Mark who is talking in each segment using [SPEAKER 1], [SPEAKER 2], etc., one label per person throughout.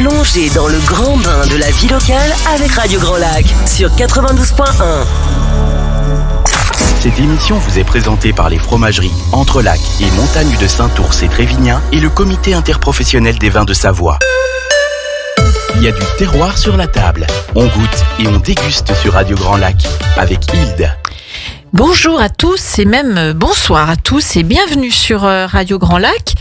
[SPEAKER 1] Plongez dans le grand bain de la vie locale avec Radio Grand Lac sur 92.1.
[SPEAKER 2] Cette émission vous est présentée par les fromageries Entrelac et Montagne de Saint-Ours et Trévignan et le comité interprofessionnel des vins de Savoie. Il y a du terroir sur la table. On goûte et on déguste sur Radio Grand Lac avec Hilde.
[SPEAKER 3] Bonjour à tous et même bonsoir à tous et bienvenue sur Radio Grand Lac.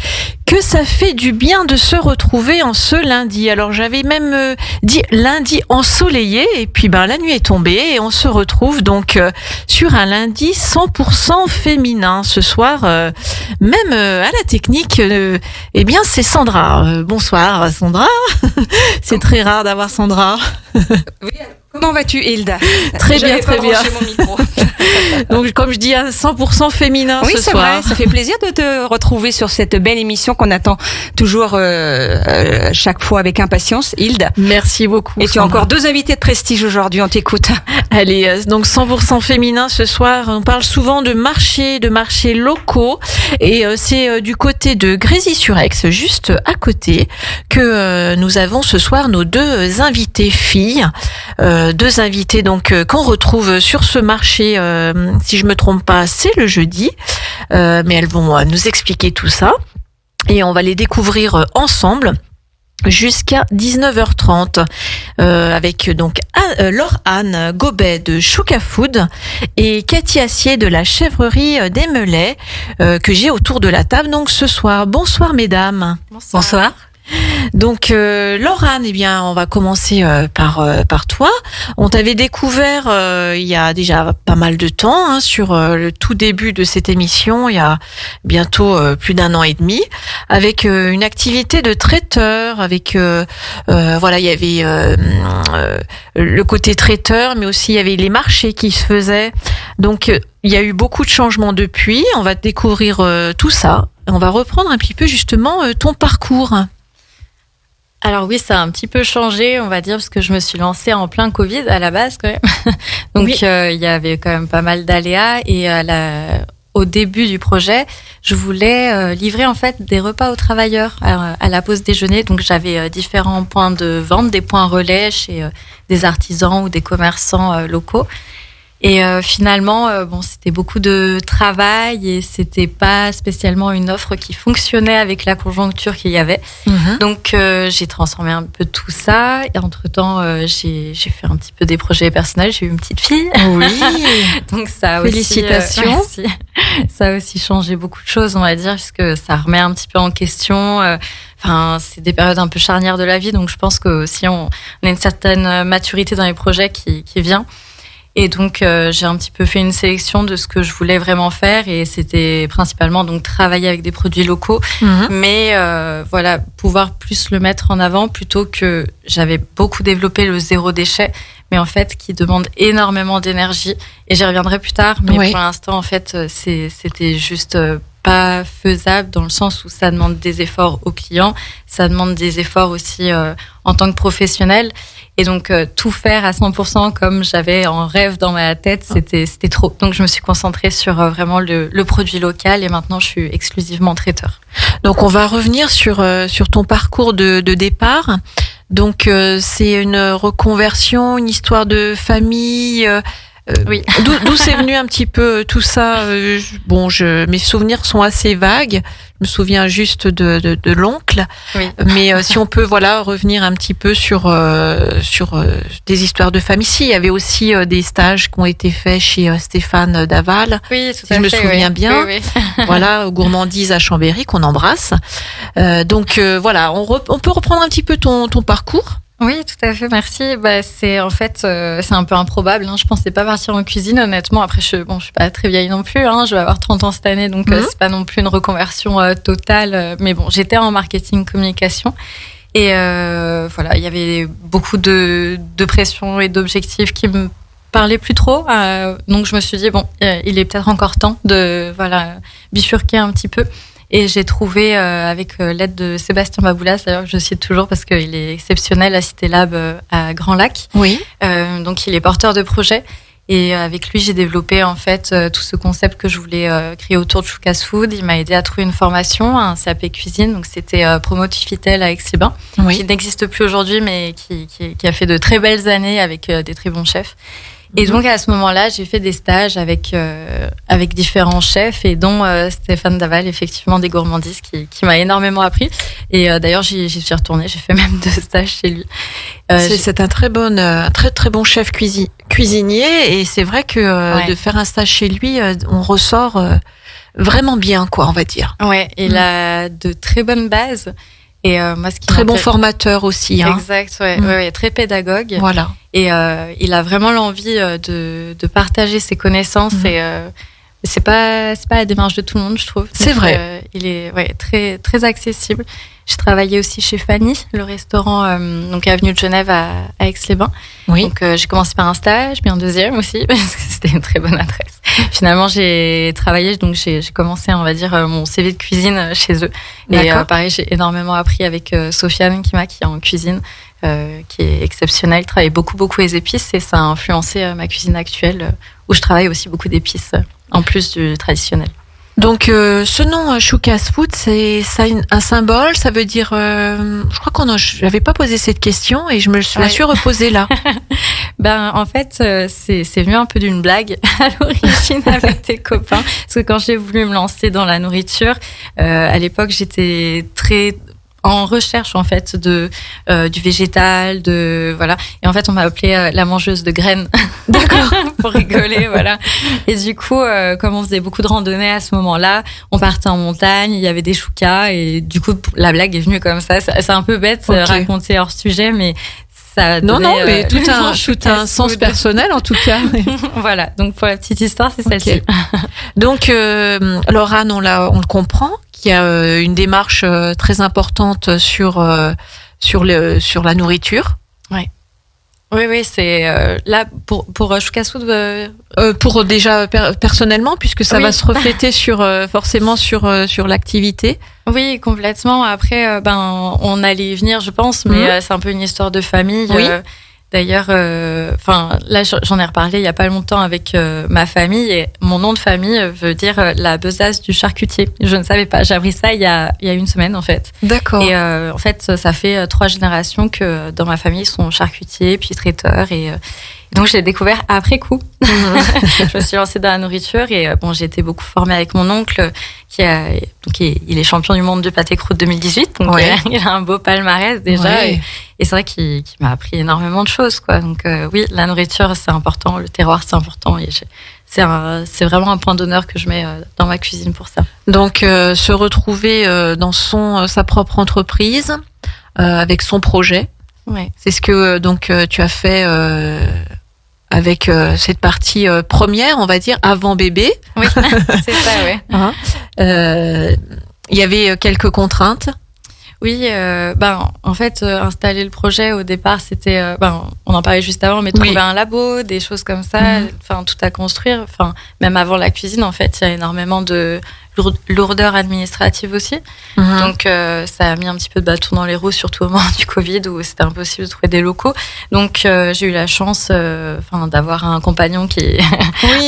[SPEAKER 3] Que ça fait du bien de se retrouver en ce lundi. Alors j'avais même dit lundi ensoleillé et puis la nuit est tombée et on se retrouve donc sur un lundi 100% féminin. Ce soir, même à la technique, eh bien c'est Sandra. Bonsoir Sandra. C'est très rare d'avoir Sandra.
[SPEAKER 4] Oui. Comment vas-tu, Hilda?
[SPEAKER 3] Très bien, très bien.
[SPEAKER 4] Mon micro.
[SPEAKER 3] Donc, comme je dis, 100% féminin
[SPEAKER 4] oui,
[SPEAKER 3] ce soir.
[SPEAKER 4] Oui, c'est vrai. Ça fait plaisir de te retrouver sur cette belle émission qu'on attend toujours chaque fois avec impatience, Hilda.
[SPEAKER 3] Merci beaucoup.
[SPEAKER 4] Et tu as encore deux invités de prestige aujourd'hui, on t'écoute.
[SPEAKER 3] Allez, donc 100% féminin ce soir. On parle souvent de marchés locaux. Et c'est du côté de Grésy-sur-Aix, juste à côté, que nous avons ce soir nos deux invités filles. Deux invités donc qu'on retrouve sur ce marché, si je me trompe pas, c'est le jeudi, mais elles vont nous expliquer tout ça et on va les découvrir ensemble jusqu'à 19h30 avec donc Laure-Anne Gobet de Chouka Food et Cathy Assier de la chèvrerie des Melais que j'ai autour de la table donc ce soir. Bonsoir mesdames.
[SPEAKER 4] Bonsoir.
[SPEAKER 3] Donc Laure-Anne, eh bien on va commencer par toi. On t'avait découvert il y a déjà pas mal de temps sur le tout début de cette émission, il y a bientôt plus d'1 an et demi, avec une activité de traiteur, avec voilà, il y avait le côté traiteur, mais aussi il y avait les marchés qui se faisaient. Donc il y a eu beaucoup de changements depuis. On va découvrir tout ça. On va reprendre un petit peu justement ton parcours.
[SPEAKER 5] Alors oui, ça a un petit peu changé, on va dire, parce que je me suis lancée en plein Covid à la base quand même. Donc oui. Il y avait quand même pas mal d'aléas et au début du projet, je voulais livrer en fait des repas aux travailleurs à la pause déjeuner. Donc j'avais différents points de vente, des points relais chez des artisans ou des commerçants locaux. Et finalement, c'était beaucoup de travail et c'était pas spécialement une offre qui fonctionnait avec la conjoncture qu'il y avait. Mmh. Donc, j'ai transformé un peu tout ça. Et entre-temps, j'ai fait un petit peu des projets personnels. J'ai eu une petite fille.
[SPEAKER 3] Oui.
[SPEAKER 5] Donc, ça a
[SPEAKER 3] félicitations.
[SPEAKER 5] Aussi, ça a aussi changé beaucoup de choses, on va dire, puisque ça remet un petit peu en question. C'est des périodes un peu charnières de la vie. Donc, je pense que si on a une certaine maturité dans les projets qui vient. Et donc, j'ai un petit peu fait une sélection de ce que je voulais vraiment faire et c'était principalement donc travailler avec des produits locaux, mais voilà, pouvoir plus le mettre en avant plutôt que j'avais beaucoup développé le zéro déchet, mais en fait qui demande énormément d'énergie et j'y reviendrai plus tard, mais oui. Pour l'instant en fait c'était juste pas faisable dans le sens où ça demande des efforts aux clients, ça demande des efforts aussi en tant que professionnel. Et donc, tout faire à 100% comme j'avais en rêve dans ma tête, c'était trop. Donc, je me suis concentrée sur vraiment le produit local et maintenant, je suis exclusivement traiteur.
[SPEAKER 3] Donc, on va revenir sur ton parcours de départ. Donc, c'est une reconversion, une histoire de famille.
[SPEAKER 5] Oui.
[SPEAKER 3] D'où c'est venu un petit peu tout ça? Mes souvenirs sont assez vagues. Je me souviens juste de l'oncle. Oui. Mais si on peut revenir un petit peu sur des histoires de famille. Si, il y avait aussi des stages qui ont été faits chez Stéphane Daval.
[SPEAKER 5] Oui, tout à fait.
[SPEAKER 3] Si je me souviens bien.
[SPEAKER 5] Oui.
[SPEAKER 3] Voilà, Gourmandise à Chambéry qu'on embrasse. Donc voilà, on peut reprendre un petit peu ton parcours.
[SPEAKER 5] Oui, tout à fait, merci. C'est en fait, c'est un peu improbable. Je pensais pas partir en cuisine, honnêtement. Après, je suis pas très vieille non plus. Je vais avoir 30 ans cette année, donc c'est pas non plus une reconversion totale. Mais bon, j'étais en marketing communication et voilà, il y avait beaucoup de pression et d'objectifs qui me parlaient plus trop. Donc je me suis dit il est peut-être encore temps de bifurquer un petit peu. Et j'ai trouvé, avec l'aide de Sébastien Baboulas, d'ailleurs que je cite toujours parce qu'il est exceptionnel à Cité Lab à Grand Lac.
[SPEAKER 3] Oui.
[SPEAKER 5] Donc il est porteur de projet. Et avec lui, j'ai développé en fait tout ce concept que je voulais créer autour de Choucas Food. Il m'a aidé à trouver une formation, un CAP cuisine. Donc c'était Promotifitel à Aix-les-Bains, qui n'existe plus aujourd'hui, mais qui a fait de très belles années avec des très bons chefs. Et donc à ce moment-là, j'ai fait des stages avec différents chefs, et dont Stéphane Daval, effectivement, des gourmandises, qui m'a énormément appris. Et d'ailleurs, j'y suis retournée. J'ai fait même 2 stages chez lui.
[SPEAKER 3] C'est un très bon chef cuisinier, et c'est vrai que de faire un stage chez lui, on ressort vraiment bien, quoi, on va dire.
[SPEAKER 5] Ouais, il a de très bonnes bases. Et moi, ce qui
[SPEAKER 3] très bon formateur aussi. Hein.
[SPEAKER 5] Exact, ouais, très pédagogue.
[SPEAKER 3] Voilà.
[SPEAKER 5] Et il a vraiment l'envie de partager ses connaissances. Et c'est pas la démarche de tout le monde, je trouve.
[SPEAKER 3] C'est vrai.
[SPEAKER 5] Il est très très accessible. J'ai travaillé aussi chez Fanny, le restaurant donc avenue de Genève à Aix-les-Bains.
[SPEAKER 3] Oui.
[SPEAKER 5] Donc j'ai commencé par un stage, puis un deuxième aussi, parce que c'était une très bonne adresse. Finalement, j'ai travaillé, donc j'ai commencé, on va dire, mon CV de cuisine chez eux. Et pareil, j'ai énormément appris avec Sofiane Kima, qui est en cuisine, qui est exceptionnelle. Il travaille beaucoup les épices, et ça a influencé ma cuisine actuelle, où je travaille aussi beaucoup d'épices, en plus du traditionnel.
[SPEAKER 3] Donc ce nom Choucas Food, c'est ça un symbole, ça veut dire je crois j'avais pas posé cette question, et je me la suis reposée là.
[SPEAKER 5] En fait, c'est venu un peu d'une blague à l'origine avec tes copains, parce que quand j'ai voulu me lancer dans la nourriture, à l'époque, j'étais très en recherche en fait du végétal, voilà. Et en fait, on m'a appelée la mangeuse de graines. D'accord. Pour rigoler, voilà. Et du coup, comme on faisait beaucoup de randonnées à ce moment-là, on partait en montagne, il y avait des choucas, et du coup, la blague est venue comme ça. C'est un peu bête, raconter hors sujet, mais ça donnait,
[SPEAKER 3] mais tout un sens personnel en tout cas.
[SPEAKER 5] Voilà. Donc pour la petite histoire, c'est celle-ci.
[SPEAKER 3] Donc Laurane, on le comprend, qu'il y a une démarche très importante sur la nourriture.
[SPEAKER 5] Oui, c'est là pour Choucas Food.
[SPEAKER 3] Pour déjà personnellement, puisque ça va se refléter forcément sur l'activité.
[SPEAKER 5] Oui, complètement. Après, on allait y venir, je pense, mais c'est un peu une histoire de famille.
[SPEAKER 3] Oui.
[SPEAKER 5] D'ailleurs, là, j'en ai reparlé il y a pas longtemps avec ma famille, et mon nom de famille veut dire la besace du charcutier. Je ne savais pas. J'ai appris ça il y a une semaine en fait.
[SPEAKER 3] D'accord.
[SPEAKER 5] Et en fait, ça fait 3 générations que dans ma famille, ils sont charcutiers puis traiteurs, et donc je l'ai découvert après coup. Je me suis lancée dans la nourriture, et j'ai été beaucoup formée avec mon oncle il est champion du monde de pâté croûte 2018, donc il a un beau palmarès déjà, et c'est vrai qu'il m'a appris énormément de choses, quoi. Donc oui, la nourriture c'est important, le terroir c'est important, et c'est vraiment un point d'honneur que je mets dans ma cuisine pour ça.
[SPEAKER 3] Donc se retrouver dans sa propre entreprise avec son projet.
[SPEAKER 5] Ouais.
[SPEAKER 3] C'est ce que donc tu as fait avec cette partie première, on va dire, avant bébé.
[SPEAKER 5] Oui, c'est ça, ouais.
[SPEAKER 3] Il y avait quelques contraintes.
[SPEAKER 5] Oui, en fait, installer le projet au départ, c'était, on en parlait juste avant, mais trouver un labo, des choses comme ça, tout à construire. Même avant la cuisine, en fait, il y a énormément de lourdeur administrative aussi. Donc, ça a mis un petit peu de bâton dans les roues, surtout au moment du Covid, où c'était impossible de trouver des locaux. Donc, j'ai eu la chance, d'avoir un compagnon qui est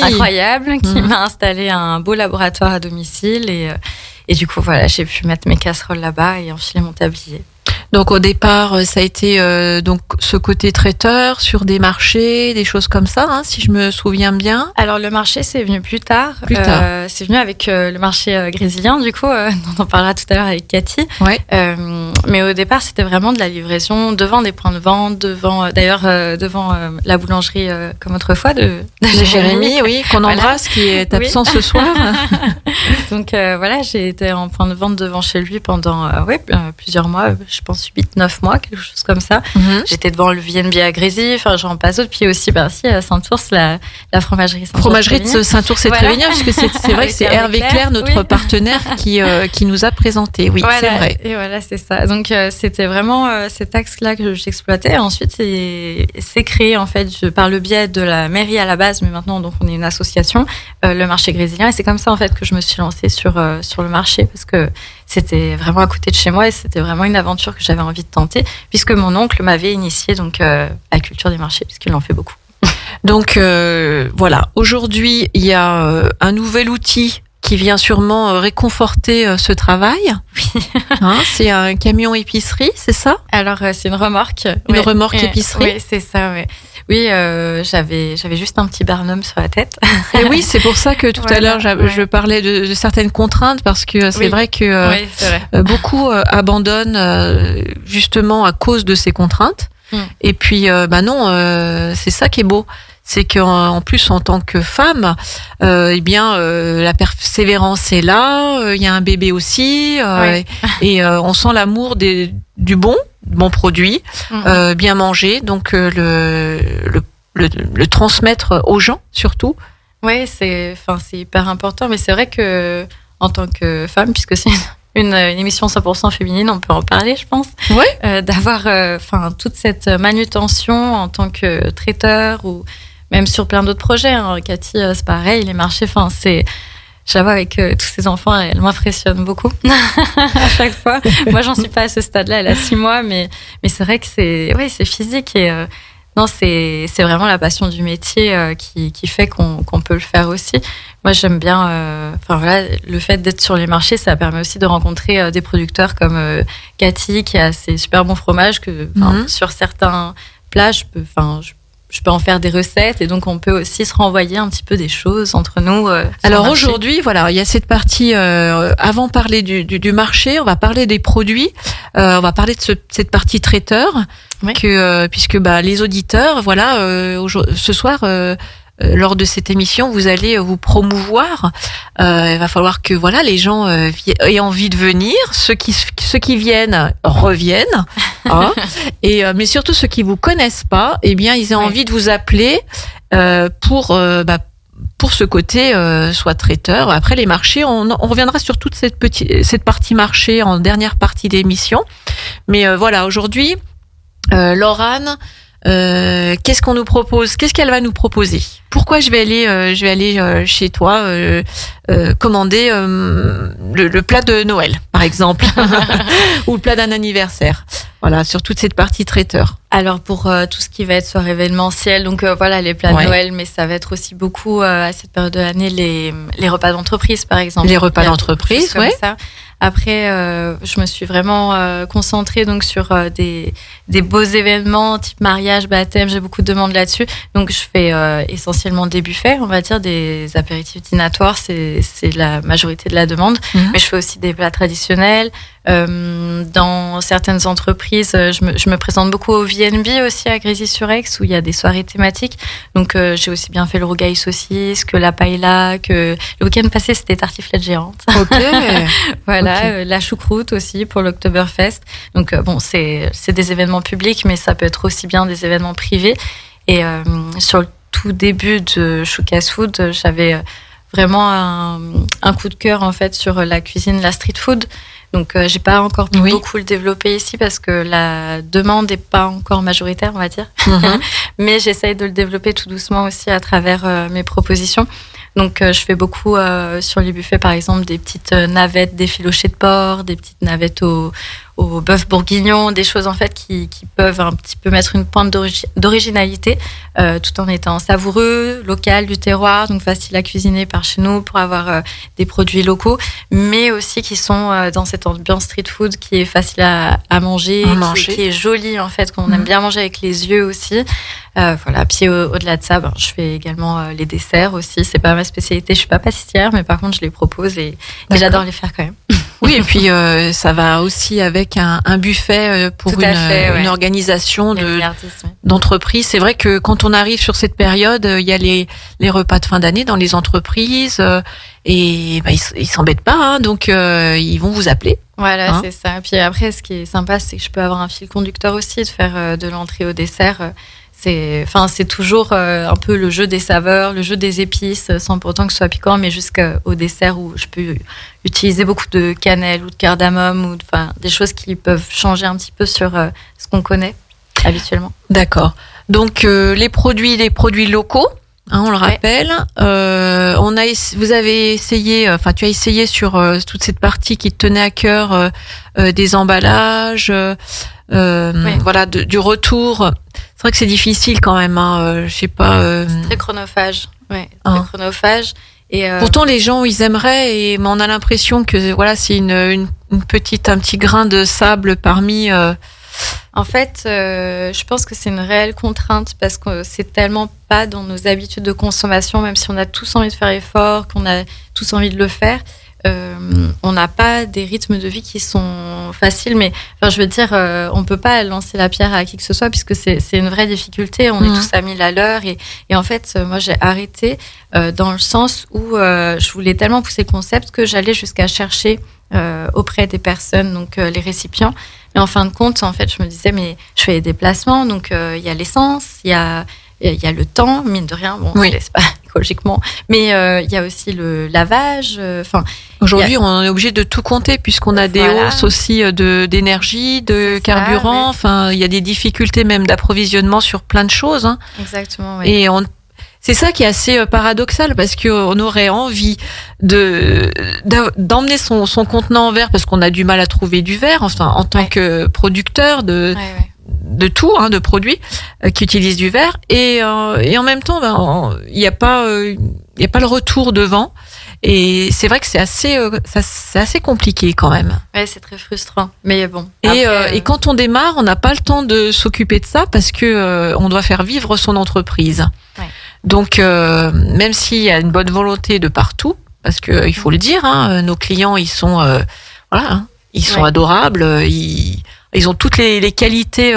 [SPEAKER 5] incroyable, qui m'a installé un beau laboratoire à domicile, et du coup, voilà, j'ai pu mettre mes casseroles là-bas et enfiler mon tablier.
[SPEAKER 3] Donc au départ, ça a été donc ce côté traiteur sur des marchés, des choses comme ça, hein, si je me souviens bien.
[SPEAKER 5] Alors le marché, c'est venu plus tard. C'est venu avec le marché grésilien, du coup, dont on parlera tout à l'heure avec Cathy.
[SPEAKER 3] Ouais.
[SPEAKER 5] Mais au départ, c'était vraiment de la livraison devant des points de vente, devant la boulangerie comme autrefois de
[SPEAKER 3] Jérémy, oui, qu'on embrasse, qui est absent ce soir.
[SPEAKER 5] Donc voilà, j'ai été en point de vente devant chez lui pendant plusieurs mois, je pense 8-9 mois, quelque chose comme ça. J'étais devant le VNB à Grésy, j'en passe d'autres. Puis aussi, à Saint-Ours, la fromagerie Saint-Ours.
[SPEAKER 3] Fromagerie de Saint-Ours et Trévignan, puisque c'est vrai que c'est Hervé Claire, notre partenaire, qui nous a présenté. Oui,
[SPEAKER 5] voilà,
[SPEAKER 3] c'est vrai.
[SPEAKER 5] Et voilà, c'est ça. Donc, c'était vraiment cet axe-là que j'exploitais. Ensuite, c'est créé, en fait, par le biais de la mairie à la base, mais maintenant, donc, on est une association, le marché grésillien. Et c'est comme ça, en fait, que je me suis lancée sur le marché, parce que c'était vraiment à côté de chez moi, et c'était vraiment une aventure que j'avais envie de tenter, puisque mon oncle m'avait initié donc à la culture des marchés, puisqu'il en fait beaucoup.
[SPEAKER 3] Donc voilà, aujourd'hui il y a un nouvel outil qui vient sûrement réconforter ce travail.
[SPEAKER 5] Oui.
[SPEAKER 3] C'est un camion épicerie, c'est ça?
[SPEAKER 5] Alors, c'est une remorque.
[SPEAKER 3] Une remorque épicerie?
[SPEAKER 5] Oui, c'est ça, ouais. Oui, j'avais juste un petit barnum sur la tête.
[SPEAKER 3] Et oui, c'est pour ça que tout à l'heure, je parlais de certaines contraintes, parce que c'est vrai que
[SPEAKER 5] c'est vrai.
[SPEAKER 3] beaucoup abandonnent justement à cause de ces contraintes. Et puis, non, c'est ça qui est beau. C'est qu'en plus, en tant que femme, la persévérance est là. Il y a un bébé aussi, et on sent l'amour du bon produit, bien mangé. Donc le transmettre aux gens surtout.
[SPEAKER 5] Oui, c'est hyper important. Mais c'est vrai que en tant que femme, puisque c'est une émission 100% féminine, on peut en parler, je pense.
[SPEAKER 3] Ouais.
[SPEAKER 5] D'avoir toute cette manutention en tant que traiteur ou même sur plein d'autres projets. Hein. Cathy, c'est pareil, les marchés, je la vois avec tous ses enfants, elle m'impressionne beaucoup à chaque fois. Moi, j'en suis pas à ce stade-là, elle a 6 mois, mais c'est vrai que c'est physique et non, c'est vraiment la passion du métier qui fait qu'on peut le faire aussi. Moi, j'aime bien, le fait d'être sur les marchés, ça permet aussi de rencontrer des producteurs comme Cathy, qui a ses super bons fromages que sur certains plats, je peux en faire des recettes, et donc on peut aussi se renvoyer un petit peu des choses entre nous.
[SPEAKER 3] Alors aujourd'hui, voilà, il y a cette partie, avant de parler du marché, on va parler des produits, on va parler de cette partie traiteur, puisque les auditeurs, ce soir, lors de cette émission, vous allez vous promouvoir. Il va falloir que les gens aient envie de venir. Ceux qui viennent reviennent, hein. Mais surtout ceux qui vous connaissent pas, ils aient envie de vous appeler pour ce côté soit traiteur. Après les marchés, on reviendra sur toute cette partie marché en dernière partie d'émission. Mais aujourd'hui, Laurane, qu'est-ce qu'on nous propose? Qu'est-ce qu'elle va nous proposer? Pourquoi je vais aller chez toi commander le plat de Noël, par exemple, ou le plat d'un anniversaire. Voilà, sur toute cette partie traiteur.
[SPEAKER 5] Alors pour tout ce qui va être soirée événementielle, donc les plats de Noël, mais ça va être aussi beaucoup à cette période de l'année les repas d'entreprise, par exemple.
[SPEAKER 3] Les repas d'entreprise,
[SPEAKER 5] comme ça. Après, je me suis vraiment concentrée donc sur des beaux événements type mariage, baptême. J'ai beaucoup de demandes là-dessus. Donc je fais essentiellement des buffets, on va dire des apéritifs dînatoires. C'est la majorité de la demande. Mais je fais aussi des plats traditionnels. Dans certaines entreprises, je me présente beaucoup au VNB aussi à Grésy-sur-Aix, où il y a des soirées thématiques. Donc j'ai aussi bien fait le rougail saucisse que la paella, que le week-end passé c'était tartiflette géante.
[SPEAKER 3] Ok.
[SPEAKER 5] La choucroute aussi pour l'Oktoberfest. Donc c'est des événements publics, mais ça peut être aussi bien des événements privés. Et sur le tout début de Choucas Food, j'avais vraiment un coup de cœur en fait sur la cuisine, la street food. Donc j'ai pas encore pu beaucoup le développer ici parce que la demande n'est pas encore majoritaire, on va dire. Mais j'essaye de le développer tout doucement aussi à travers mes propositions. Donc je fais beaucoup sur les buffets, par exemple, des petites navettes d'effiloché de porc, des petites navettes au bœuf bourguignon, des choses en fait qui peuvent un petit peu mettre une pointe d'originalité tout en étant savoureux, local, du terroir, donc facile à cuisiner par chez nous pour avoir des produits locaux, mais aussi qui sont dans cette ambiance street food qui est facile à manger, qui est jolie en fait, qu'on aime bien manger avec les yeux aussi. Puis au-delà de ça, je fais également les desserts aussi. C'est pas ma spécialité, je suis pas pâtissière, mais par contre je les propose et j'adore les faire quand même.
[SPEAKER 3] Oui, et puis ça va aussi avec un buffet pour une organisation d'entreprise. C'est vrai que quand on arrive sur cette période, il y a les repas de fin d'année dans les entreprises et ils s'embêtent pas, hein, donc ils vont vous appeler.
[SPEAKER 5] Voilà, c'est ça. Puis après, ce qui est sympa, c'est que je peux avoir un fil conducteur aussi, de faire de l'entrée au dessert. C'est toujours un peu le jeu des saveurs, le jeu des épices, sans pour autant que ce soit piquant, mais jusqu'au dessert où je peux utiliser beaucoup de cannelle ou de cardamome, ou des choses qui peuvent changer un petit peu sur ce qu'on connaît habituellement.
[SPEAKER 3] D'accord. Donc les produits locaux, hein, on le rappelle. Vous avez essayé, tu as essayé sur toute cette partie qui te tenait à cœur des emballages, du retour c'est vrai que c'est difficile quand même. Je sais pas.
[SPEAKER 5] C'est très chronophage. Ouais, très chronophage. Et
[SPEAKER 3] pourtant, les gens, ils aimeraient, mais on a l'impression que voilà, c'est un petit grain de sable parmi.
[SPEAKER 5] En fait, je pense que c'est une réelle contrainte parce que c'est tellement pas dans nos habitudes de consommation, même si on a tous envie de faire effort, qu'on a tous envie de le faire. On n'a pas des rythmes de vie qui sont faciles, mais enfin, je veux dire, on peut pas lancer la pierre à qui que ce soit puisque c'est une vraie difficulté. On est tous à 1000 à l'heure et en fait, moi j'ai arrêté dans le sens où je voulais tellement pousser le concept que j'allais jusqu'à chercher auprès des personnes, donc les récipients. Mais en fin de compte, en fait, je me disais, mais je fais des déplacements, donc il y a l'essence, il y a le temps, mine de rien, bon, c'est pas écologiquement, mais il y a aussi le lavage.
[SPEAKER 3] Aujourd'hui, on est obligé de tout compter puisqu'on a des hausses aussi d'énergie, de carburant. Enfin, il y a des difficultés même d'approvisionnement sur plein de choses. Hein.
[SPEAKER 5] Exactement. Oui.
[SPEAKER 3] Et c'est ça qui est assez paradoxal parce qu'on aurait envie d'emmener son contenant en verre parce qu'on a du mal à trouver du verre. Enfin, en tant que producteur de tout, hein, de produits qui utilisent du verre, et en même temps, il n'y a pas le retour devant, et c'est vrai que c'est assez compliqué quand même.
[SPEAKER 5] Ouais, c'est très frustrant, mais bon.
[SPEAKER 3] Et quand on démarre, on n'a pas le temps de s'occuper de ça parce que on doit faire vivre son entreprise. Ouais. Donc, même s'il y a une bonne volonté de partout, parce que il faut le dire, hein, nos clients, ils sont ils sont adorables, ils ont toutes les qualités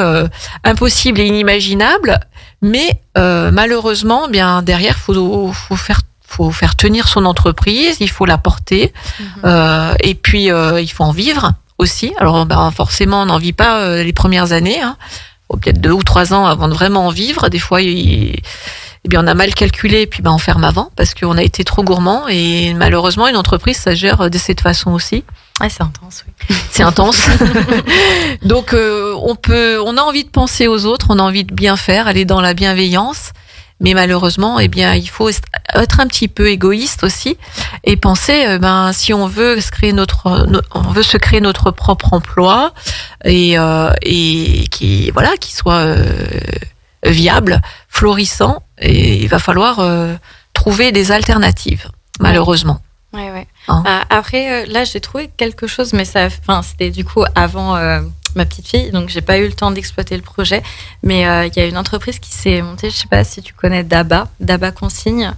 [SPEAKER 3] impossibles et inimaginables, mais malheureusement, bien derrière, faut faire tenir son entreprise, il faut la porter, et puis il faut en vivre aussi. Alors, forcément, on n'en vit pas les premières années. Hein. Faut peut-être 2 ou 3 ans avant de vraiment en vivre. Des fois, on a mal calculé, et puis on ferme avant parce qu'on a été trop gourmand. Et malheureusement, une entreprise, ça gère de cette façon aussi.
[SPEAKER 5] Ouais, c'est intense, oui.
[SPEAKER 3] C'est intense. Donc, on a envie de penser aux autres, on a envie de bien faire, aller dans la bienveillance. Mais malheureusement, il faut être un petit peu égoïste aussi et penser, si on veut se créer notre propre emploi et qui soit viable, florissant, et il va falloir trouver des alternatives, malheureusement.
[SPEAKER 5] Ouais. Hein. Après, là, j'ai trouvé quelque chose, mais c'était du coup avant ma petite fille, donc j'ai pas eu le temps d'exploiter le projet. Mais il y a une entreprise qui s'est montée, je sais pas si tu connais Daba Consigne.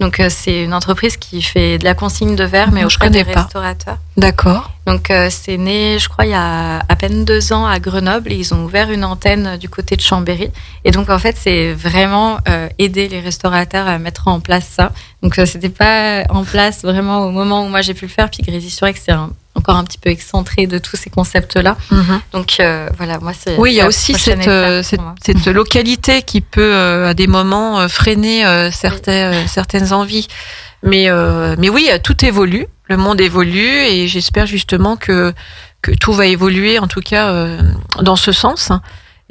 [SPEAKER 5] Donc c'est une entreprise qui fait de la consigne de verre, mais auprès des restaurateurs.
[SPEAKER 3] D'accord.
[SPEAKER 5] Donc c'est né, je crois, il y a à peine 2 ans à Grenoble, et ils ont ouvert une antenne du côté de Chambéry. Et donc en fait, c'est vraiment aider les restaurateurs à mettre en place ça. Donc c'était pas en place vraiment au moment où moi j'ai pu le faire. Puis Grésy-sur-Aix, c'est encore un petit peu excentré de tous ces concepts-là. Donc voilà, moi c'est.
[SPEAKER 3] Oui, il y a aussi cette localité qui peut à des moments freiner certaines envies. Mais oui, tout évolue, le monde évolue, et j'espère justement que tout va évoluer, en tout cas dans ce sens.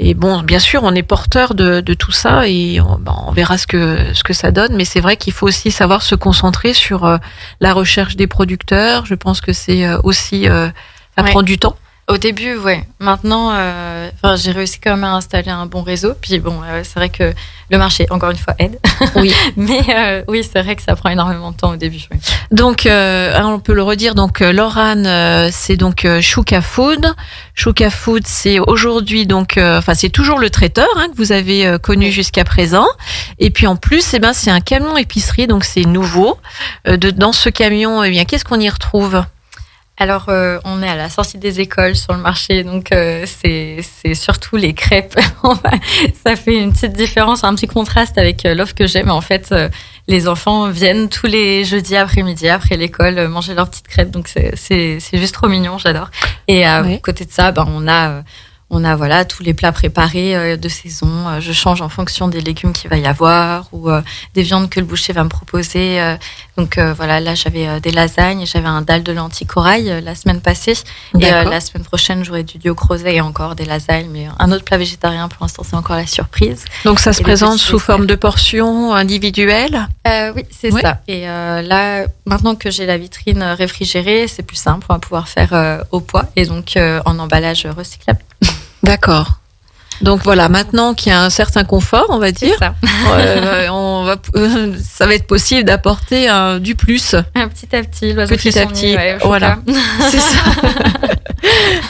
[SPEAKER 3] Et bon, bien sûr, on est porteur de tout ça, et on verra ce que ça donne. Mais c'est vrai qu'il faut aussi savoir se concentrer sur la recherche des producteurs. Je pense que c'est aussi ça prend du temps.
[SPEAKER 5] Au début, ouais. Maintenant, j'ai réussi quand même à installer un bon réseau. Puis bon, c'est vrai que le marché, encore une fois, aide. Oui. Mais oui, c'est vrai que ça prend énormément de temps au début. Oui.
[SPEAKER 3] Donc, on peut le redire. Donc, Lorane, c'est donc Chouka Food. Chouka Food, c'est aujourd'hui donc, c'est toujours le traiteur que vous avez connu jusqu'à présent. Et puis en plus, c'est un camion épicerie, donc c'est nouveau. Dans ce camion, qu'est-ce qu'on y retrouve ?
[SPEAKER 5] Alors, on est à la sortie des écoles sur le marché, donc c'est surtout les crêpes. Ça fait une petite différence, un petit contraste avec l'offre que j'ai. Mais en fait, les enfants viennent tous les jeudis après-midi, après l'école, manger leurs petites crêpes. Donc, c'est juste trop mignon, j'adore. Et à côté de ça, on a voilà tous les plats préparés de saison. Je change en fonction des légumes qu'il va y avoir ou des viandes que le boucher va me proposer. Donc voilà, là j'avais des lasagnes et j'avais un dalle de lentilles corail la semaine passée. D'accord. Et la semaine prochaine j'aurai du dio crozet et encore des lasagnes, mais un autre plat végétarien. Pour l'instant c'est encore la surprise.
[SPEAKER 3] Donc ça se présente sous forme de portions individuelles.
[SPEAKER 5] Oui, c'est ça. Et là maintenant que j'ai la vitrine réfrigérée, c'est plus simple. On va pouvoir faire au poids et donc en emballage recyclable.
[SPEAKER 3] D'accord. Donc voilà, maintenant qu'il y a un certain confort, on va dire,
[SPEAKER 5] C'est ça.
[SPEAKER 3] ça va être possible d'apporter du plus.
[SPEAKER 5] Petit à petit, l'oiseau
[SPEAKER 3] Petit
[SPEAKER 5] fait
[SPEAKER 3] à
[SPEAKER 5] son
[SPEAKER 3] petit,
[SPEAKER 5] nid, ouais, au
[SPEAKER 3] voilà.
[SPEAKER 5] chocolat.
[SPEAKER 3] C'est ça.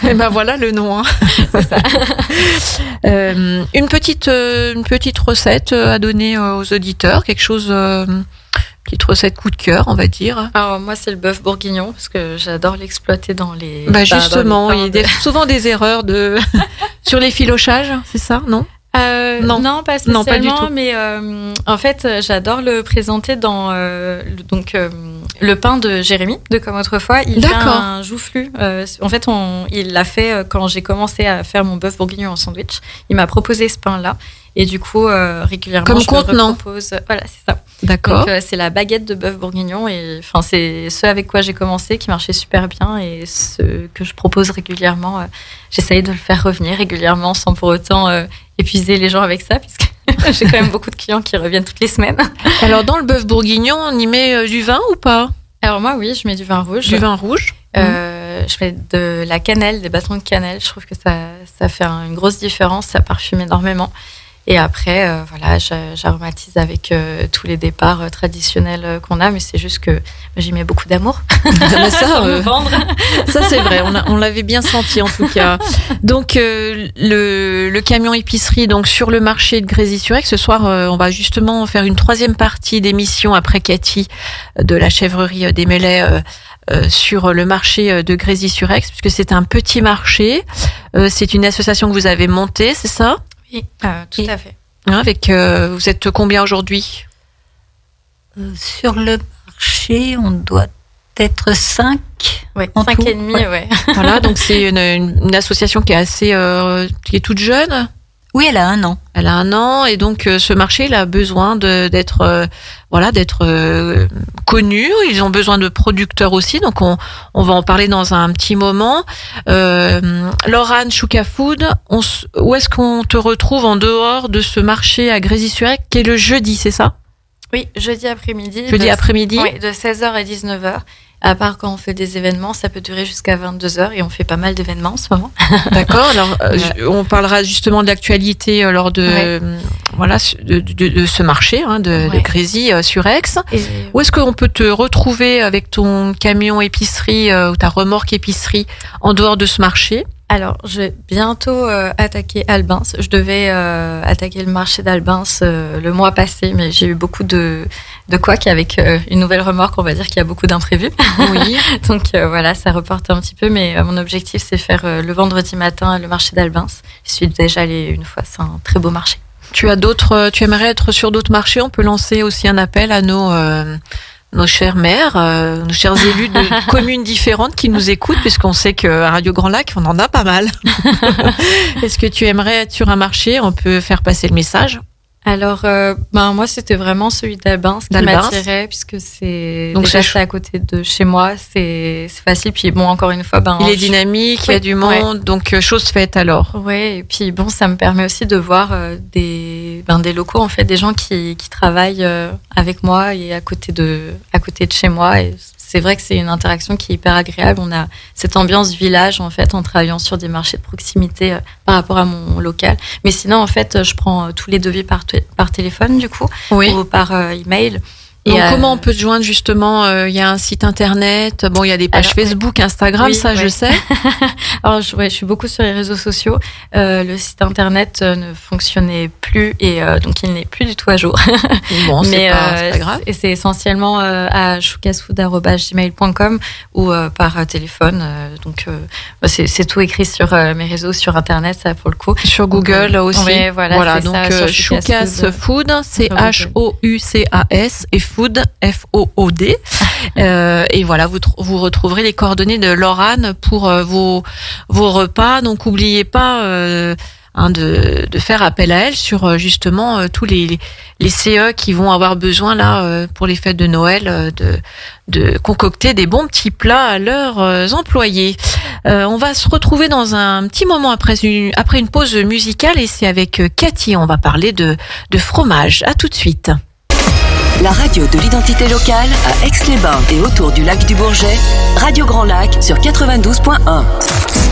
[SPEAKER 3] Et ben voilà le nom. Hein.
[SPEAKER 5] C'est ça.
[SPEAKER 3] Une petite recette à donner aux auditeurs, quelque chose, petite recette coup de cœur, on va dire.
[SPEAKER 5] Alors moi c'est le bœuf bourguignon parce que j'adore l'exploiter dans les.
[SPEAKER 3] Bah justement,
[SPEAKER 5] dans les
[SPEAKER 3] il y a souvent des erreurs sur les filochages, c'est ça, non?
[SPEAKER 5] Non, pas spécialement,
[SPEAKER 3] Non, pas du tout.
[SPEAKER 5] mais en fait, j'adore le présenter dans le pain de Jérémy, de Comme Autrefois. Il fait un joufflu. En fait, il l'a fait quand j'ai commencé à faire mon bœuf bourguignon en sandwich. Il m'a proposé ce pain-là. Et du coup, régulièrement,
[SPEAKER 3] comme
[SPEAKER 5] je
[SPEAKER 3] contenant.
[SPEAKER 5] le repropose. Voilà, c'est ça.
[SPEAKER 3] D'accord.
[SPEAKER 5] Donc, c'est la baguette de bœuf bourguignon. Et enfin, c'est ce avec quoi j'ai commencé qui marchait super bien. Et ce que je propose régulièrement, j'essaye de le faire revenir régulièrement sans pour autant épuiser les gens avec ça, puisque j'ai quand même beaucoup de clients qui reviennent toutes les semaines.
[SPEAKER 3] Alors, dans le bœuf bourguignon, on y met du vin ou pas?
[SPEAKER 5] Alors moi, oui, je mets du vin rouge.
[SPEAKER 3] Du vin rouge.
[SPEAKER 5] Je mets de la cannelle, des bâtons de cannelle. Je trouve que ça fait une grosse différence, ça parfume énormément. Et après, voilà, j'aromatise avec tous les départs traditionnels qu'on a, mais c'est juste que j'y mets beaucoup d'amour.
[SPEAKER 3] Ça c'est vrai, on l'avait bien senti en tout cas. Donc le camion épicerie donc sur le marché de Grésy-sur-Aix. Ce soir, on va justement faire une troisième partie d'émission après Cathy de la chèvrerie des Mélets. Sur le marché de Grésy-sur-Aix, puisque c'est un petit marché. C'est une association que vous avez montée, c'est ça?
[SPEAKER 5] Oui, tout à fait.
[SPEAKER 3] Avec, vous êtes combien aujourd'hui?
[SPEAKER 6] Sur le marché, on doit être 5.
[SPEAKER 5] Oui, 5 et demi, ouais.
[SPEAKER 3] Voilà, donc c'est une association qui est assez, qui est toute jeune.
[SPEAKER 6] Oui, elle a 1 an.
[SPEAKER 3] Elle a 1 an et donc ce marché il a besoin d'être connu. Ils ont besoin de producteurs aussi, donc on va en parler dans un petit moment. Laurane Chouka Food, où est-ce qu'on te retrouve en dehors de ce marché à Grésy-sur-Aix qui est le jeudi, c'est ça?
[SPEAKER 5] Oui, jeudi après-midi.
[SPEAKER 3] Jeudi après-midi.
[SPEAKER 5] Oui, de 16h à 19h. À part quand on fait des événements, ça peut durer jusqu'à 22h et on fait pas mal d'événements en ce moment.
[SPEAKER 3] D'accord. Alors, on parlera justement de l'actualité lors de de ce marché de Grésy-sur-Aix. Où est-ce qu'on peut te retrouver avec ton camion épicerie ou ta remorque épicerie en dehors de ce marché?
[SPEAKER 5] Alors, je vais bientôt attaquer Albins. Je devais attaquer le marché d'Albins le mois passé, mais j'ai eu beaucoup de couacs avec une nouvelle remorque. On va dire qu'il y a beaucoup d'imprévus.
[SPEAKER 3] Oui.
[SPEAKER 5] Donc voilà, ça reporte un petit peu, mais mon objectif, c'est faire le vendredi matin le marché d'Albins. Je suis déjà allée une fois, c'est un très beau marché.
[SPEAKER 3] Tu aimerais être sur d'autres marchés? On peut lancer aussi un appel à nos chers maires, nos chers élus de communes différentes qui nous écoutent, puisqu'on sait qu'à Radio Grand Lac, on en a pas mal. Est-ce que tu aimerais être sur un marché? On peut faire passer le message.
[SPEAKER 5] Alors, moi, c'était vraiment celui d'Albins qui m'attirait, puisque c'est à côté de chez moi, c'est facile. Puis bon, encore une fois,
[SPEAKER 3] il est dynamique, il y a du monde, donc chose faite alors.
[SPEAKER 5] Oui, et puis bon, ça me permet aussi de voir des locaux, en fait, des gens qui travaillent avec moi et à côté de chez moi. Et c'est vrai que c'est une interaction qui est hyper agréable. On a cette ambiance village, en fait, en travaillant sur des marchés de proximité par rapport à mon local. Mais sinon, en fait, je prends tous les devis par téléphone, du coup, ou par email.
[SPEAKER 3] Donc, comment on peut te joindre justement? Il y a un site internet, bon, il y a des pages Facebook, Instagram, je sais.
[SPEAKER 5] Alors, je suis beaucoup sur les réseaux sociaux. Le site internet ne fonctionnait plus et donc il n'est plus du tout à jour.
[SPEAKER 3] Bon, c'est pas grave.
[SPEAKER 5] Et c'est essentiellement à choukasfood@gmail.com ou par téléphone. Donc, c'est tout écrit sur mes réseaux, sur internet, ça pour le coup.
[SPEAKER 3] Sur Google aussi.
[SPEAKER 5] Oui, voilà
[SPEAKER 3] donc
[SPEAKER 5] Choukas
[SPEAKER 3] Food, c'est HOUCAS et Food, F-O-O-D. Et voilà, vous retrouverez les coordonnées de Laurane pour vos repas. Donc, n'oubliez pas de faire appel à elle sur justement tous les CE qui vont avoir besoin là pour les fêtes de Noël de concocter des bons petits plats à leurs employés. On va se retrouver dans un petit moment après une pause musicale et c'est avec Cathy. On va parler de fromage. À tout de suite.
[SPEAKER 1] La radio de l'identité locale à Aix-les-Bains et autour du lac du Bourget, Radio Grand Lac sur 92.1.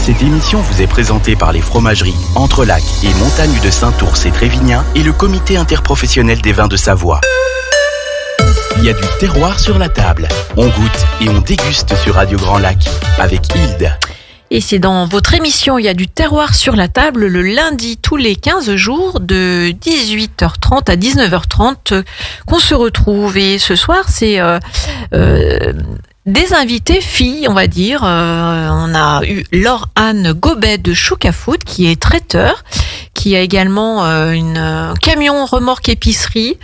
[SPEAKER 2] Cette émission vous est présentée par les fromageries Entrelac et Montagne de Saint-Ours et Trévignan et le comité interprofessionnel des vins de Savoie. Il y a du terroir sur la table. On goûte et on déguste sur Radio Grand Lac avec Hilde.
[SPEAKER 3] Et c'est dans votre émission, il y a du terroir sur la table le lundi tous les 15 jours de 18h30 à 19h30 qu'on se retrouve. Et ce soir, c'est des invités filles, on va dire. On a eu Laure-Anne Gobet de Choucafood qui est traiteur, qui a également une camion remorque épicerie,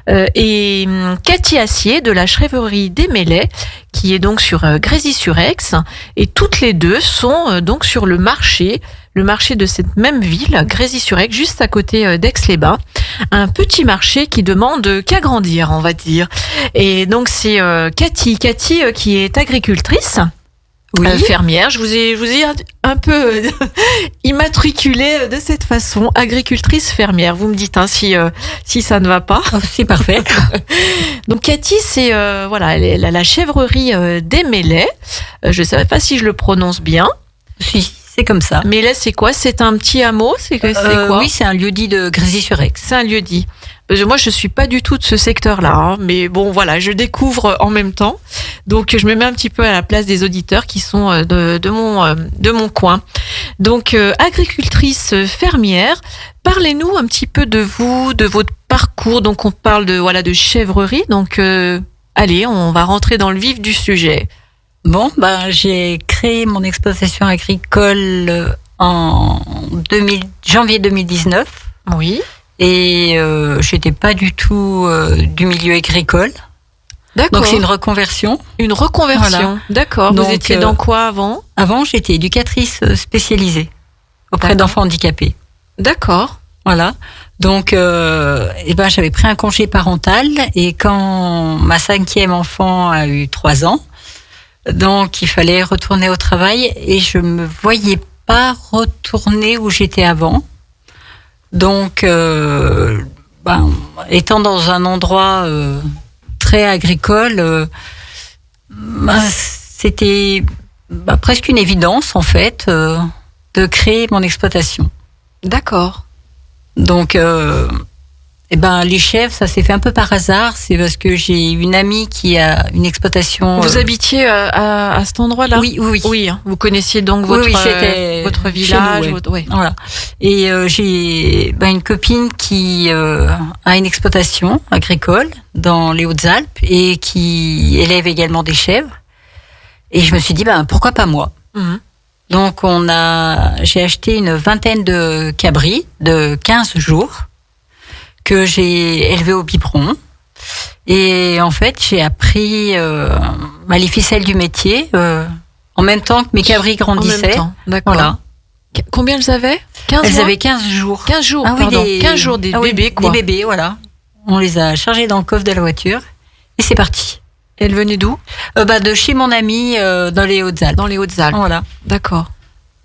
[SPEAKER 3] et Cathy Assier de la chèvrerie des Mélets qui est donc sur Grésy-sur-Aix, et toutes les deux sont donc sur le marché de cette même ville, Grésy-sur-Aix, juste à côté d'Aix-les-Bains, un petit marché qui demande qu'à grandir, on va dire. Et donc c'est Cathy qui est agricultrice. Oui. Fermière, je vous ai un peu immatriculée de cette façon, agricultrice fermière. Vous me dites si ça ne va pas.
[SPEAKER 6] Oh, c'est parfait.
[SPEAKER 3] Donc Cathy, c'est elle a la chèvrerie des Mélets. Je ne savais pas si je le prononce bien.
[SPEAKER 6] Si, c'est comme ça.
[SPEAKER 3] Mélets, c'est quoi? C'est un petit hameau? C'est quoi?
[SPEAKER 6] Oui, c'est un lieu-dit de Grésy-sur-Aix.
[SPEAKER 3] C'est un lieu-dit. Moi, je suis pas du tout de ce secteur-là, hein, mais bon, voilà, je découvre en même temps. Donc, je me mets un petit peu à la place des auditeurs qui sont de mon coin. Donc, agricultrice fermière, parlez-nous un petit peu de vous, de votre parcours. Donc, on parle de chèvrerie. Donc, allez, on va rentrer dans le vif du sujet.
[SPEAKER 6] Bon, j'ai créé mon exploitation agricole en janvier 2019.
[SPEAKER 3] Oui.
[SPEAKER 6] Et j'étais pas du tout du milieu agricole.
[SPEAKER 3] D'accord.
[SPEAKER 6] Donc c'est une reconversion.
[SPEAKER 3] Une reconversion. Voilà. D'accord.
[SPEAKER 6] Donc,
[SPEAKER 3] vous étiez dans quoi avant?
[SPEAKER 6] Avant, j'étais éducatrice spécialisée auprès d'enfants handicapés.
[SPEAKER 3] D'accord.
[SPEAKER 6] Voilà. Donc j'avais pris un congé parental, et quand ma 5e enfant a eu 3 ans, donc il fallait retourner au travail, et je me voyais pas retourner où j'étais avant. Donc, étant dans un endroit très agricole, c'était presque une évidence, en fait, de créer mon exploitation.
[SPEAKER 3] D'accord.
[SPEAKER 6] Donc, les chèvres, ça s'est fait un peu par hasard. C'est parce que j'ai une amie qui a une exploitation.
[SPEAKER 3] Vous habitiez à cet endroit-là?
[SPEAKER 6] Oui.
[SPEAKER 3] Oui, hein. Vous connaissiez donc votre village.
[SPEAKER 6] Nous, ouais. Voilà. Et j'ai une copine qui a une exploitation agricole dans les Hautes-Alpes et qui élève également des chèvres. Et je me suis dit, pourquoi pas moi? Donc j'ai acheté une vingtaine de cabris de 15 jours que j'ai élevé au biberon. Et en fait, j'ai appris les ficelles du métier en même temps que mes cabris grandissaient.
[SPEAKER 3] En même temps, d'accord.
[SPEAKER 6] Voilà.
[SPEAKER 3] Combien elles avaient? 15
[SPEAKER 6] Elles
[SPEAKER 3] mois?
[SPEAKER 6] avaient 15 jours.
[SPEAKER 3] 15 jours,
[SPEAKER 6] oui,
[SPEAKER 3] pardon. 15 jours, des bébés, quoi.
[SPEAKER 6] Des bébés, voilà. On les a chargés dans le coffre de la voiture et c'est parti.
[SPEAKER 3] Elles venaient d'où?
[SPEAKER 6] De chez mon ami dans les Hautes-Alpes.
[SPEAKER 3] Dans les Hautes-Alpes.
[SPEAKER 6] Voilà.
[SPEAKER 3] D'accord.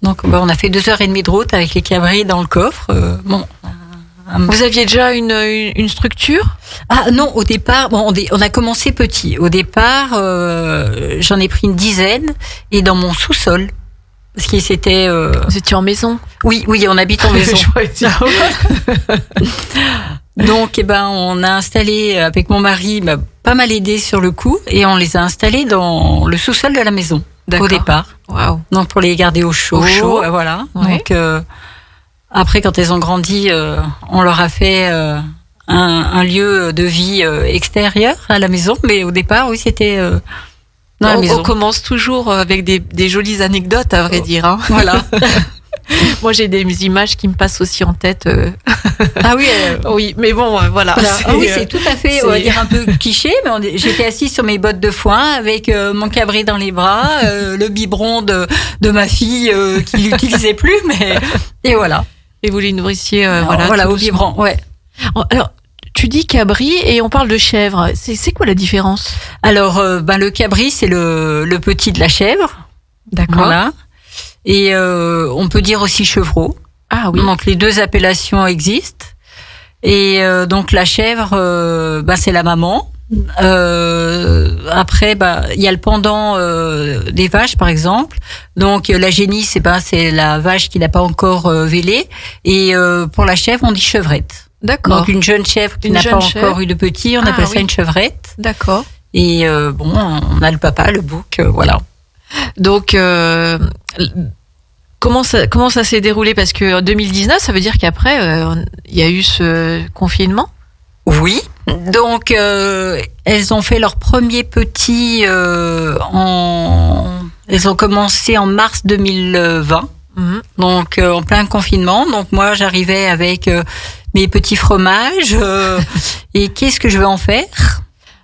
[SPEAKER 6] Donc, on a fait 2h30 de route avec les cabris dans le coffre.
[SPEAKER 3] Vous aviez déjà une structure?
[SPEAKER 6] Ah non, au départ, on a commencé petit. Au départ, j'en ai pris une dizaine, et dans mon sous-sol. Parce que c'était...
[SPEAKER 3] Vous étiez en maison?
[SPEAKER 6] Oui, on habite en maison. Donc, on a installé, avec mon mari, pas mal aidé sur le coup, et on les a installés dans le sous-sol de la maison. D'accord. Au départ.
[SPEAKER 3] Waouh.
[SPEAKER 6] Donc, pour les garder au chaud. Voilà. Ouais. Donc, après, quand elles ont grandi, on leur a fait un lieu de vie extérieur à la maison. Mais au départ, oui, c'était dans la maison.
[SPEAKER 3] On commence toujours avec des jolies anecdotes, à vrai dire. Hein.
[SPEAKER 6] Voilà.
[SPEAKER 3] Moi, j'ai des images qui me passent aussi en tête.
[SPEAKER 6] Ah oui.
[SPEAKER 3] Oui, mais bon, voilà.
[SPEAKER 6] Oui, c'est tout à fait, on va dire un peu cliché, mais j'étais assise sur mes bottes de foin avec mon cabri dans les bras, le biberon de ma fille qui l'utilisait plus, et voilà. Et vous les nourrissiez, voilà, au biberon, ouais.
[SPEAKER 3] Alors, tu dis cabri et on parle de chèvre. C'est quoi la différence?
[SPEAKER 6] Alors, le cabri, c'est le petit de la chèvre.
[SPEAKER 3] D'accord.
[SPEAKER 6] Voilà. Et on peut dire aussi chevreau.
[SPEAKER 3] Ah oui.
[SPEAKER 6] Donc les deux appellations existent. Et donc la chèvre, c'est la maman. Après, il y a le pendant des vaches, par exemple. Donc la génisse, c'est la vache qui n'a pas encore vélé. Et pour la chèvre, on dit chevrette.
[SPEAKER 3] D'accord.
[SPEAKER 6] Donc une jeune chèvre qui n'a pas encore eu de petit, on appelle ça une chevrette.
[SPEAKER 3] D'accord.
[SPEAKER 6] Et on a le papa, le bouc, voilà.
[SPEAKER 3] Donc comment ça s'est déroulé? Parce que en 2019, ça veut dire qu'après il y a eu ce confinement.
[SPEAKER 6] Oui. Donc elles ont fait leur premier petit elles ont commencé en mars 2020. Donc en plein confinement. Donc moi j'arrivais avec mes petits fromages et qu'est-ce que je vais en faire?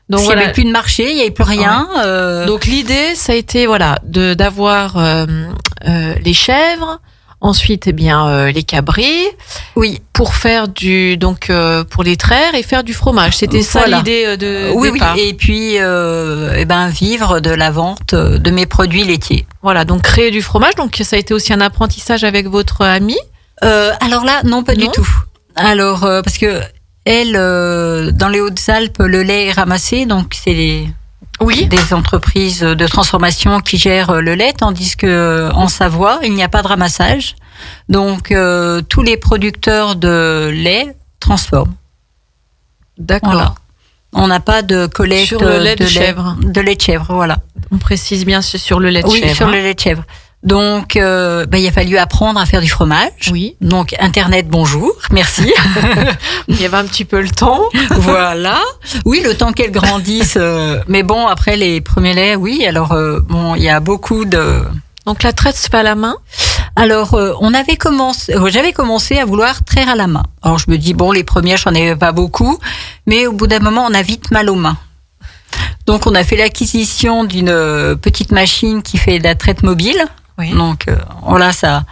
[SPEAKER 6] Donc il n'y avait plus de marché, il n'y avait plus rien.
[SPEAKER 3] Ouais. Donc l'idée, ça a été d'avoir les chèvres, ensuite les cabris,
[SPEAKER 6] oui,
[SPEAKER 3] pour faire pour les traire et faire du fromage. C'était ça l'idée de départ.
[SPEAKER 6] Oui, et puis vivre de la vente de mes produits laitiers.
[SPEAKER 3] Voilà, donc créer du fromage. Donc ça a été aussi un apprentissage avec votre amie.
[SPEAKER 6] Alors là, non, pas du tout. Alors parce que dans les Hautes-Alpes, le lait est ramassé, donc c'est des entreprises de transformation qui gèrent le lait, tandis que en Savoie, il n'y a pas de ramassage. Donc tous les producteurs de lait transforment.
[SPEAKER 3] D'accord.
[SPEAKER 6] Voilà. On n'a pas de collecte
[SPEAKER 3] sur le lait de chèvre.
[SPEAKER 6] De lait de chèvre, voilà.
[SPEAKER 3] On précise bien sur le lait de chèvre.
[SPEAKER 6] Oui, sur le lait de chèvre. Donc, il a fallu apprendre à faire du fromage.
[SPEAKER 3] Oui.
[SPEAKER 6] Donc, Internet, bonjour, merci.
[SPEAKER 3] Il y avait un petit peu le temps.
[SPEAKER 6] Voilà. Oui, le temps qu'elle grandisse. Mais bon, après les premiers laits, oui. Alors, il y a beaucoup de...
[SPEAKER 3] Donc, la traite se fait à la main?
[SPEAKER 6] Alors, j'avais commencé à vouloir traire à la main. Alors, je me dis, les premières, j'en avais pas beaucoup. Mais au bout d'un moment, on a vite mal aux mains. Donc, on a fait l'acquisition d'une petite machine qui fait de la traite mobile.
[SPEAKER 3] Oui.
[SPEAKER 6] Donc ça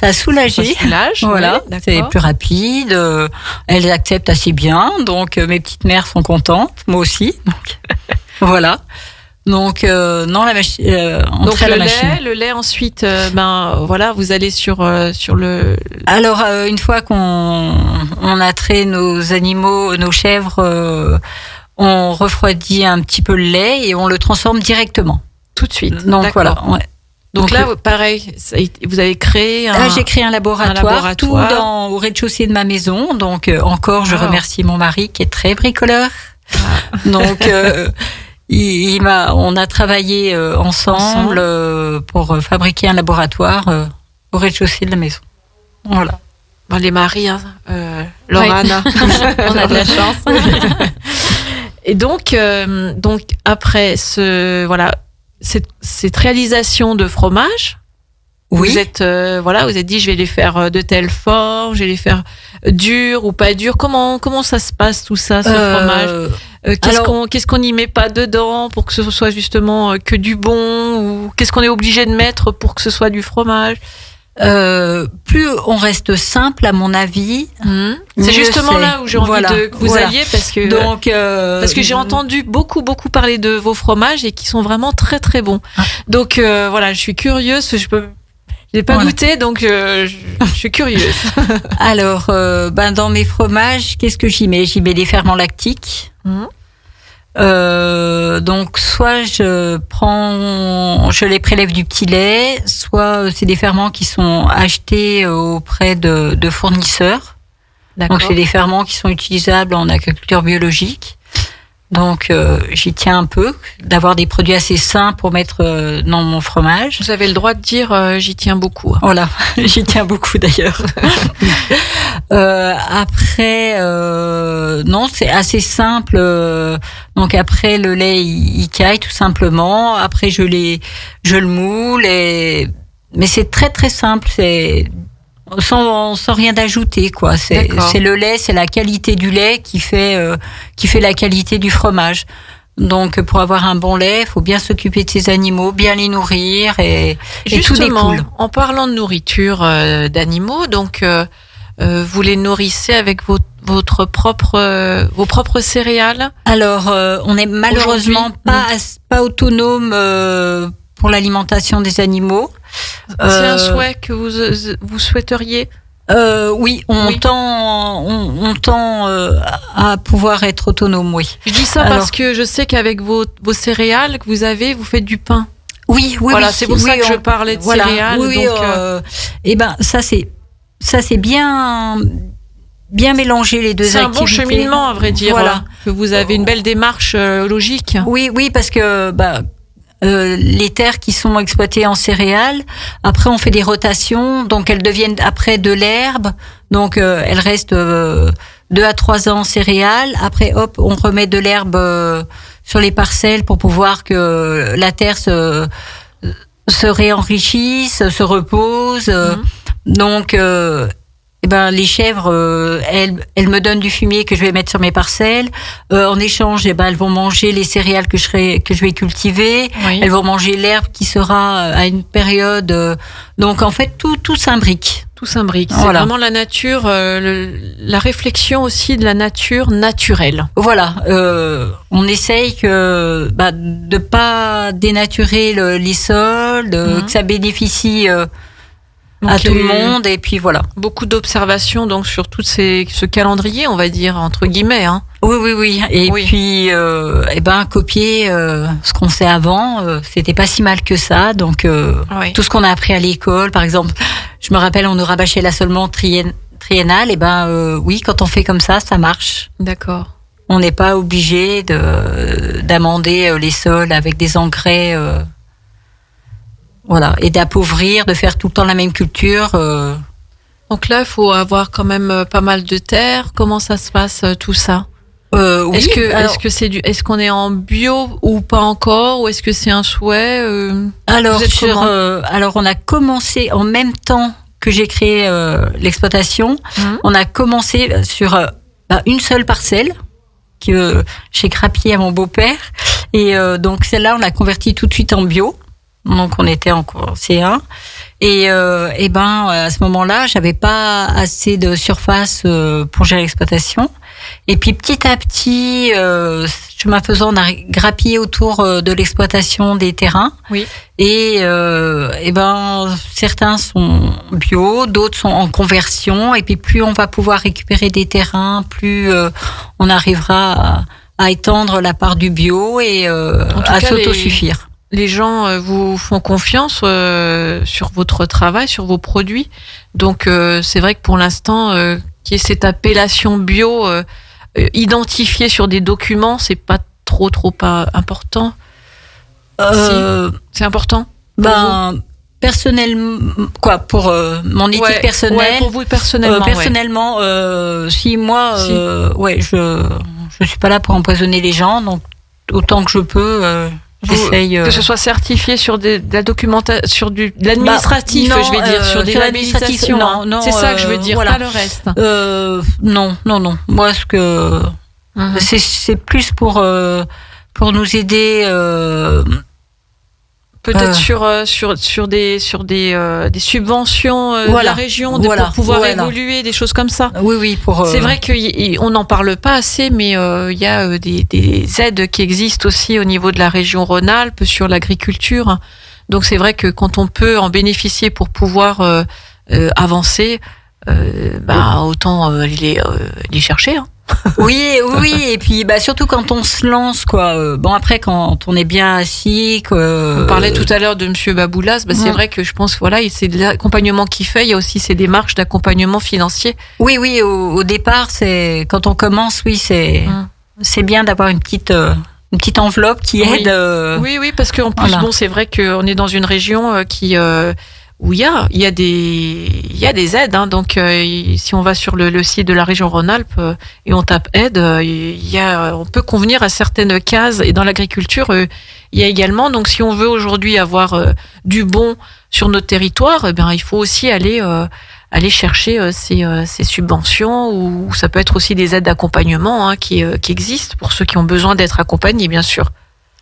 [SPEAKER 6] a soulagé.
[SPEAKER 3] Ça soulage,
[SPEAKER 6] voilà,
[SPEAKER 3] oui,
[SPEAKER 6] c'est plus rapide. Elles acceptent assez bien. Donc mes petites mères sont contentes, moi aussi. Donc voilà. Donc non, la machine.
[SPEAKER 3] Donc le lait ensuite, vous allez sur le.
[SPEAKER 6] Alors une fois qu'on a trait nos animaux, nos chèvres, on refroidit un petit peu le lait et on le transforme directement.
[SPEAKER 3] Tout de suite.
[SPEAKER 6] Donc voilà. Ouais.
[SPEAKER 3] Donc là, pareil, vous avez créé
[SPEAKER 6] j'ai créé un laboratoire. Tout au rez-de-chaussée de ma maison. Donc encore, je remercie mon mari qui est très bricoleur. Donc on a travaillé ensemble pour fabriquer un laboratoire au rez-de-chaussée de la maison. Voilà.
[SPEAKER 3] Bon, les maris, Laurana,
[SPEAKER 5] on a de la chance.
[SPEAKER 3] Et donc après cette réalisation de fromage,
[SPEAKER 6] oui.
[SPEAKER 3] Vous êtes dit je vais les faire de telle forme, je vais les faire durs ou pas durs. Comment ça se passe tout ça, ce fromage? Qu'est-ce qu'on n'y met pas dedans pour que ce soit justement que du bon, ou qu'est-ce qu'on est obligé de mettre pour que ce soit du fromage?
[SPEAKER 6] Plus on reste simple, à mon avis.
[SPEAKER 3] C'est justement là où j'ai envie que vous alliez, parce que j'ai entendu beaucoup parler de vos fromages et qui sont vraiment très très bons. Donc je suis curieuse, je n'ai pas goûté, donc je suis curieuse.
[SPEAKER 6] Alors dans mes fromages, qu'est-ce que j'y mets? J'y mets des ferments lactiques. Donc soit je les prélève du petit lait, soit c'est des ferments qui sont achetés auprès de fournisseurs. D'accord. Donc c'est des ferments qui sont utilisables en agriculture biologique. Donc j'y tiens un peu, d'avoir des produits assez sains pour mettre dans mon fromage.
[SPEAKER 3] Vous avez le droit de dire j'y tiens beaucoup.
[SPEAKER 6] Voilà, j'y tiens beaucoup d'ailleurs. Après, non, c'est assez simple. Donc après, le lait il caille tout simplement. Après, je le moule mais c'est très très simple. C'est sans rien d'ajouter, quoi. C'est le lait, c'est la qualité du lait qui fait la qualité du fromage. Donc pour avoir un bon lait, il faut bien s'occuper de ses animaux, bien les nourrir et tout découle.
[SPEAKER 3] En parlant de nourriture d'animaux, donc vous les nourrissez avec vos propres céréales? Alors
[SPEAKER 6] on est malheureusement pas autonome pour l'alimentation des animaux.
[SPEAKER 3] C'est un souhait que vous souhaiteriez?
[SPEAKER 6] Oui, on tend à pouvoir être autonome, oui.
[SPEAKER 3] Je dis ça parce que je sais qu'avec vos céréales que vous faites du pain.
[SPEAKER 6] Oui,
[SPEAKER 3] voilà, c'est pour ça que je parlais de céréales.
[SPEAKER 6] Oui, donc, ça c'est bien mélanger les deux activités.
[SPEAKER 3] C'est un bon cheminement, à vrai dire. Voilà. Que vous avez une belle démarche logique.
[SPEAKER 6] Oui, parce que les terres qui sont exploitées en céréales, après on fait des rotations, donc elles deviennent après de l'herbe, donc elles restent 2 à 3 ans en céréales. Après, hop, on remet de l'herbe sur les parcelles pour pouvoir que la terre se réenrichisse, se repose. Donc les chèvres, elles me donnent du fumier que je vais mettre sur mes parcelles. En échange, elles vont manger les céréales que je vais cultiver. Oui. Elles vont manger l'herbe qui sera à une période. Donc en fait, tout s'imbrique.
[SPEAKER 3] Tout s'imbrique. C'est vraiment la nature, la réflexion aussi de la nature naturelle.
[SPEAKER 6] Voilà. On essaye de pas dénaturer les sols, que ça bénéficie. Donc, à tout le monde, et puis voilà.
[SPEAKER 3] Beaucoup d'observations donc sur tout ce calendrier, on va dire, entre guillemets. Hein.
[SPEAKER 6] Oui. Et puis, copier ce qu'on sait avant, c'était pas si mal que ça. Donc, tout ce qu'on a appris à l'école, par exemple, je me rappelle, on nous rabâchait l'assolement triennal, oui, quand on fait comme ça marche.
[SPEAKER 3] D'accord.
[SPEAKER 6] On n'est pas obligé d'amender les sols avec des engrais... Voilà, et d'appauvrir, de faire tout le temps la même culture.
[SPEAKER 3] Donc là, il faut avoir quand même pas mal de terre. Comment ça se passe tout ça ?
[SPEAKER 6] Oui.
[SPEAKER 3] Est-ce qu'on est en bio ou pas encore, ou est-ce que c'est un souhait
[SPEAKER 6] Alors on a commencé en même temps que j'ai créé l'exploitation. On a commencé sur une seule parcelle que j'ai grappillée à mon beau-père, et donc celle-là on l'a convertie tout de suite en bio. Donc on était en C1 et à ce moment-là, j'avais pas assez de surface pour gérer l'exploitation. Et puis petit à petit, chemin faisant, on a grappillé autour de l'exploitation des terrains.
[SPEAKER 3] Oui.
[SPEAKER 6] Et certains sont bio, d'autres sont en conversion. Et puis plus on va pouvoir récupérer des terrains, plus on arrivera à étendre la part du bio et à s'autosuffire.
[SPEAKER 3] Les gens vous font confiance sur votre travail, sur vos produits. Donc, c'est vrai que pour l'instant, qu'il y ait cette appellation bio identifiée sur des documents, c'est pas trop important. C'est important.
[SPEAKER 6] Personnellement, pour mon éthique personnelle.
[SPEAKER 3] Ouais, pour vous personnellement.
[SPEAKER 6] Personnellement, si moi, je suis pas là pour empoisonner les gens, donc autant que je peux.
[SPEAKER 3] Que ce soit certifié sur de la documentation, sur de l'administratif, je vais dire, sur des labellisations. Non, c'est ça que je veux dire, pas le reste.
[SPEAKER 6] Non. Moi, c'est plus pour nous aider.
[SPEAKER 3] Peut-être sur des subventions de la région pour pouvoir évoluer, des choses comme ça.
[SPEAKER 6] Oui.
[SPEAKER 3] C'est vrai qu'on n'en parle pas assez, mais il y a des aides qui existent aussi au niveau de la région Rhône-Alpes sur l'agriculture. Donc c'est vrai que quand on peut en bénéficier pour pouvoir avancer, autant les chercher. Hein.
[SPEAKER 6] Oui, et puis surtout quand on se lance, après quand on est bien assis.
[SPEAKER 3] On parlait tout à l'heure de Monsieur Baboulas, c'est vrai que je pense c'est de l'accompagnement qu'il fait. Il y a aussi ces démarches d'accompagnement financier.
[SPEAKER 6] Oui, au départ, c'est quand on commence, c'est bien d'avoir une petite enveloppe qui aide.
[SPEAKER 3] Oui, parce qu'en plus, c'est vrai qu'on est dans une région où il y a des aides, hein. Donc si on va sur le site de la région Rhône-Alpes et on tape aide, on peut convenir à certaines cases, et dans l'agriculture il y a également, donc si on veut aujourd'hui avoir du bon sur notre territoire, il faut aussi aller chercher ces subventions, ou ça peut être aussi des aides d'accompagnement qui existent pour ceux qui ont besoin d'être accompagnés, bien sûr.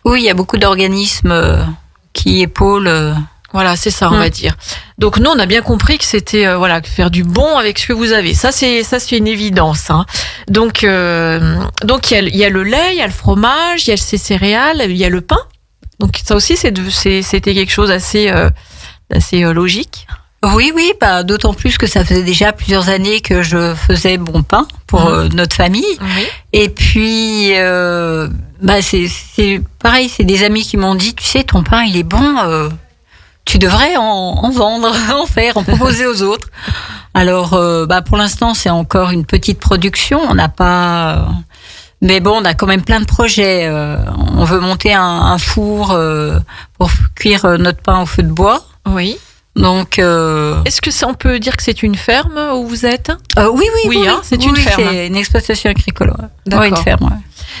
[SPEAKER 6] Oui, il y a beaucoup d'organismes qui épaulent.
[SPEAKER 3] Voilà, c'est ça, on va dire. Donc nous, on a bien compris que c'était faire du bon avec ce que vous avez. Ça c'est une évidence. Hein. Donc il y a le lait, il y a le fromage, il y a ces céréales, il y a le pain. Donc ça aussi c'était quelque chose assez logique.
[SPEAKER 6] Oui, bah, d'autant plus que ça faisait déjà plusieurs années que je faisais bon pain pour notre famille.
[SPEAKER 3] Oui.
[SPEAKER 6] Et puis, bah, c'est pareil, c'est des amis qui m'ont dit, tu sais, ton pain, il est bon, tu devrais en vendre, en proposer aux autres. Alors, bah, pour l'instant, c'est encore une petite production. On n'a pas... mais bon, on a quand même plein de projets. On veut monter un four pour cuire notre pain au feu de bois.
[SPEAKER 3] Oui.
[SPEAKER 6] Donc,
[SPEAKER 3] Est-ce que on peut dire que c'est une ferme où vous êtes?
[SPEAKER 6] oui,
[SPEAKER 3] hein, c'est une ferme.
[SPEAKER 6] C'est une exploitation agricole. Ouais.
[SPEAKER 3] D'accord.
[SPEAKER 6] Ouais, une ferme. Ouais.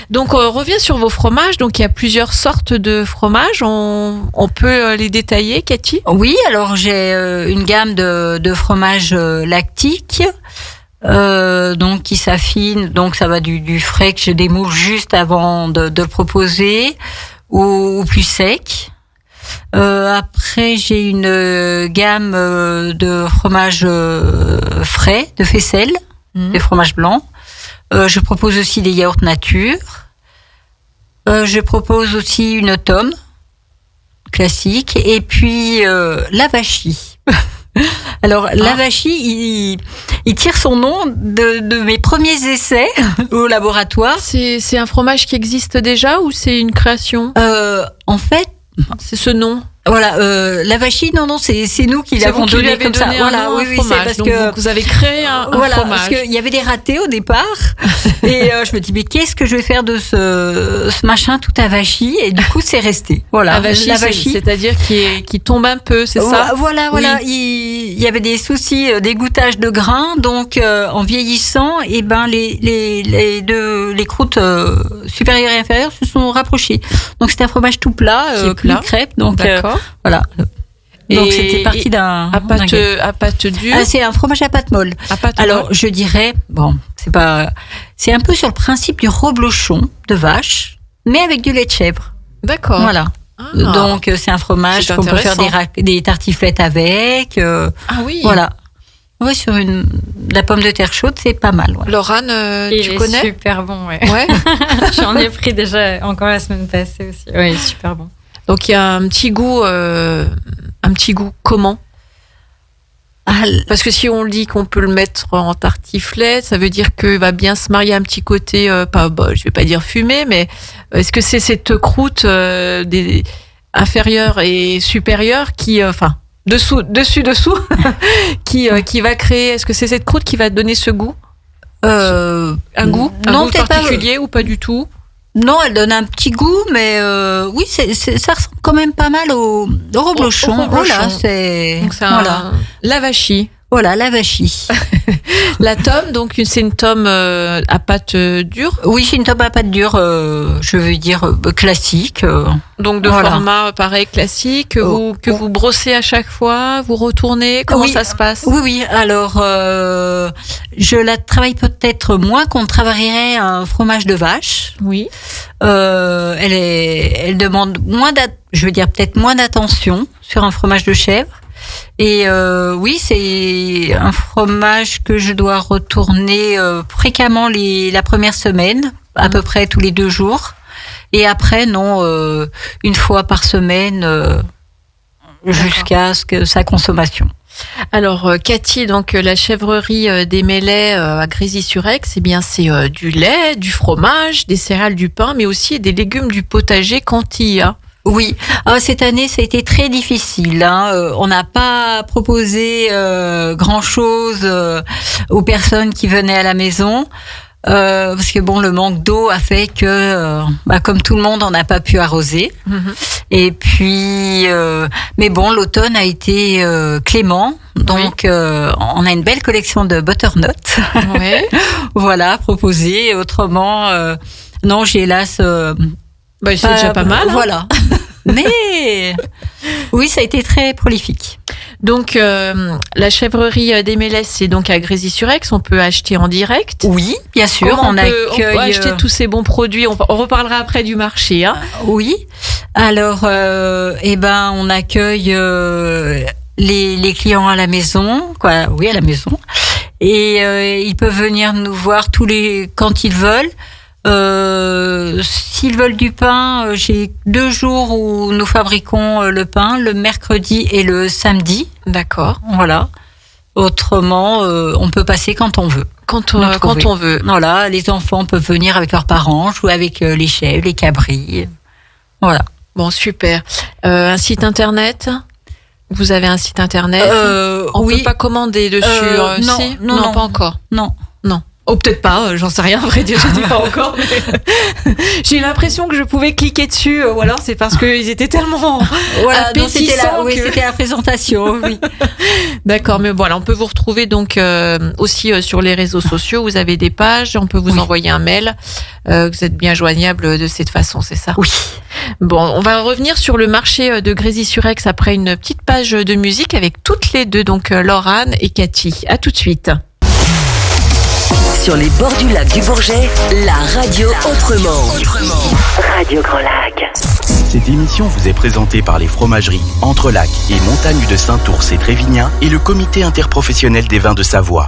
[SPEAKER 3] Donc on revient sur vos fromages. Donc il y a plusieurs sortes de fromages. On peut les détailler, Cathy?
[SPEAKER 6] Oui, alors j'ai une gamme de fromages lactiques. Donc qui s'affine, donc ça va du frais que je démoule juste avant de le proposer au plus sec. Après j'ai une gamme de fromages frais, de faisselle, des fromages blancs. Je propose aussi des yaourts nature. Je propose aussi une tome classique et puis l'avachi. Alors, l'avachi, il tire son nom de mes premiers essais au laboratoire.
[SPEAKER 3] C'est un fromage qui existe déjà ou c'est une création?
[SPEAKER 6] En fait,
[SPEAKER 3] C'est ce nom.
[SPEAKER 6] voilà, l'avachi, non, c'est nous qui l'avons donné comme ça. Voilà, oui, c'est parce
[SPEAKER 3] donc
[SPEAKER 6] que
[SPEAKER 3] vous avez créé un
[SPEAKER 6] voilà,
[SPEAKER 3] fromage.
[SPEAKER 6] parce qu'il y avait des ratés au départ, et je me dis mais qu'est-ce que je vais faire de ce machin tout avachi, et du coup c'est resté. Voilà,
[SPEAKER 3] Avachi,
[SPEAKER 6] l'avachi.
[SPEAKER 3] c'est-à-dire qui tombe un peu, c'est ça?
[SPEAKER 6] Voilà.
[SPEAKER 3] Oui.
[SPEAKER 6] Il y avait des soucis d'égouttage de grains, donc en vieillissant, et ben les croûtes supérieures et inférieures se sont rapprochées. Donc c'était un fromage tout plat,
[SPEAKER 3] Qui est plat.
[SPEAKER 6] une crêpe. Donc
[SPEAKER 3] D'accord.
[SPEAKER 6] voilà. Donc
[SPEAKER 3] Et-
[SPEAKER 6] c'était parti d'un
[SPEAKER 3] À pâte,
[SPEAKER 6] gâteau.
[SPEAKER 3] à pâte dure.
[SPEAKER 6] C'est un fromage à pâte molle.
[SPEAKER 3] À pâte
[SPEAKER 6] Alors
[SPEAKER 3] molle.
[SPEAKER 6] je dirais, bon, c'est un peu sur le principe du reblochon de vache, mais avec du lait de chèvre.
[SPEAKER 3] D'accord.
[SPEAKER 6] Voilà.
[SPEAKER 3] Ah.
[SPEAKER 6] Donc c'est un fromage
[SPEAKER 3] C'est
[SPEAKER 6] qu'on peut faire
[SPEAKER 3] intéressant.
[SPEAKER 6] des tartiflettes avec.
[SPEAKER 3] Ah oui.
[SPEAKER 6] Voilà. Oui, sur de la pomme de terre chaude, c'est pas mal. Ouais.
[SPEAKER 3] Laurane,
[SPEAKER 5] Il
[SPEAKER 3] tu
[SPEAKER 5] est
[SPEAKER 3] connais?
[SPEAKER 5] super bon, ouais.
[SPEAKER 3] Ouais.
[SPEAKER 5] J'en ai pris déjà encore la semaine passée aussi. Ouais, il est super bon.
[SPEAKER 3] Donc il y a un petit goût comment? Parce que si on le dit qu'on peut le mettre en tartiflette, ça veut dire qu'il va bien se marier un petit côté, je vais pas dire fumé, mais est-ce que c'est cette croûte inférieure et supérieure qui, dessous, qui va créer, est-ce que c'est cette croûte qui va donner ce goût? Un goût
[SPEAKER 6] non, peut-être pas.
[SPEAKER 3] particulier ou pas du tout?
[SPEAKER 6] Non, elle donne un petit goût, mais oui, ça ressemble quand même pas mal au reblochon.
[SPEAKER 3] Au reblochon.
[SPEAKER 6] Voilà, c'est
[SPEAKER 3] Donc c'est
[SPEAKER 6] voilà.
[SPEAKER 3] l'avachi.
[SPEAKER 6] Voilà, l'avachi.
[SPEAKER 3] La tome, donc c'est une tome à pâte dure,
[SPEAKER 6] Oui, c'est une tome à pâte dure, je veux dire classique.
[SPEAKER 3] donc de
[SPEAKER 6] Voilà.
[SPEAKER 3] format pareil classique, que
[SPEAKER 6] Oh.
[SPEAKER 3] vous brossez à chaque fois, vous retournez, comment
[SPEAKER 6] Oui.
[SPEAKER 3] ça se passe?
[SPEAKER 6] Oui. Alors, je la travaille peut-être moins qu'on travaillerait un fromage de vache.
[SPEAKER 3] Oui.
[SPEAKER 6] Elle demande je veux dire peut-être moins d'attention sur un fromage de chèvre. Et oui, c'est un fromage que je dois retourner fréquemment la première semaine, à peu près tous les 2 jours. Et après, non, une fois par semaine, jusqu'à sa consommation.
[SPEAKER 3] Alors Cathy, donc la chèvrerie des Mélets à Grésy-sur-Aix, eh bien c'est du lait, du fromage, des céréales, du pain, mais aussi des légumes du potager quand il y a.
[SPEAKER 6] Oui, cette année ça a été très difficile. On n'a pas proposé grand-chose aux personnes qui venaient à la maison. Parce que bon, le manque d'eau a fait que, comme tout le monde, on n'a pas pu arroser. Et puis, mais bon, l'automne a été clément, donc on a une belle collection de butternut.
[SPEAKER 3] Ouais.
[SPEAKER 6] Voilà, proposée. Autrement, non, j'ai hélas.
[SPEAKER 3] C'est déjà pas mal. Hein.
[SPEAKER 6] Voilà. Mais oui, ça a été très prolifique.
[SPEAKER 3] Donc la chèvrerie des Mélets, c'est donc à Grésy-sur-Aix. On peut acheter en direct.
[SPEAKER 6] Oui, bien sûr.
[SPEAKER 3] Comment
[SPEAKER 6] on
[SPEAKER 3] peut acheter tous ces bons produits. On reparlera après du marché. Hein.
[SPEAKER 6] Oui. Alors, on accueille les clients à la maison, quoi. Oui, à la maison. Et ils peuvent venir nous voir quand ils veulent. S'ils veulent du pain, j'ai 2 jours où nous fabriquons le pain, le mercredi et le samedi.
[SPEAKER 3] D'accord.
[SPEAKER 6] Voilà. Autrement, on peut passer quand on veut.
[SPEAKER 3] Quand on veut.
[SPEAKER 6] Voilà, les enfants peuvent venir avec leurs parents, jouer avec les chèvres, les cabris. Voilà.
[SPEAKER 3] Bon, super. Un site internet ? Vous avez un site internet ? On
[SPEAKER 6] oui.
[SPEAKER 3] peut pas commander dessus
[SPEAKER 6] Non,
[SPEAKER 3] si ?
[SPEAKER 6] non.
[SPEAKER 3] Pas encore.
[SPEAKER 6] Non.
[SPEAKER 3] Oh, peut-être pas, j'en sais rien, à vrai dire, je dis pas encore. Mais j'ai eu l'impression que je pouvais cliquer dessus, ou alors c'est parce qu'ils étaient tellement appétissants.
[SPEAKER 6] C'était la présentation, oui.
[SPEAKER 3] D'accord, mais voilà, on peut vous retrouver donc aussi sur les réseaux sociaux. Vous avez des pages, on peut vous envoyer un mail. Vous êtes bien joignable de cette façon, c'est ça ?
[SPEAKER 6] Oui.
[SPEAKER 3] Bon, on va revenir sur le marché de Grésy-sur-Aix après une petite page de musique avec toutes les deux, donc Laurane et Cathy. À tout de suite.
[SPEAKER 1] Sur les bords du lac du Bourget, la radio autrement. Radio Grand Lac.
[SPEAKER 2] Cette émission vous est présentée par les fromageries Entrelac et Montagne de Saint-Ours et Trévignan et le comité interprofessionnel des vins de Savoie.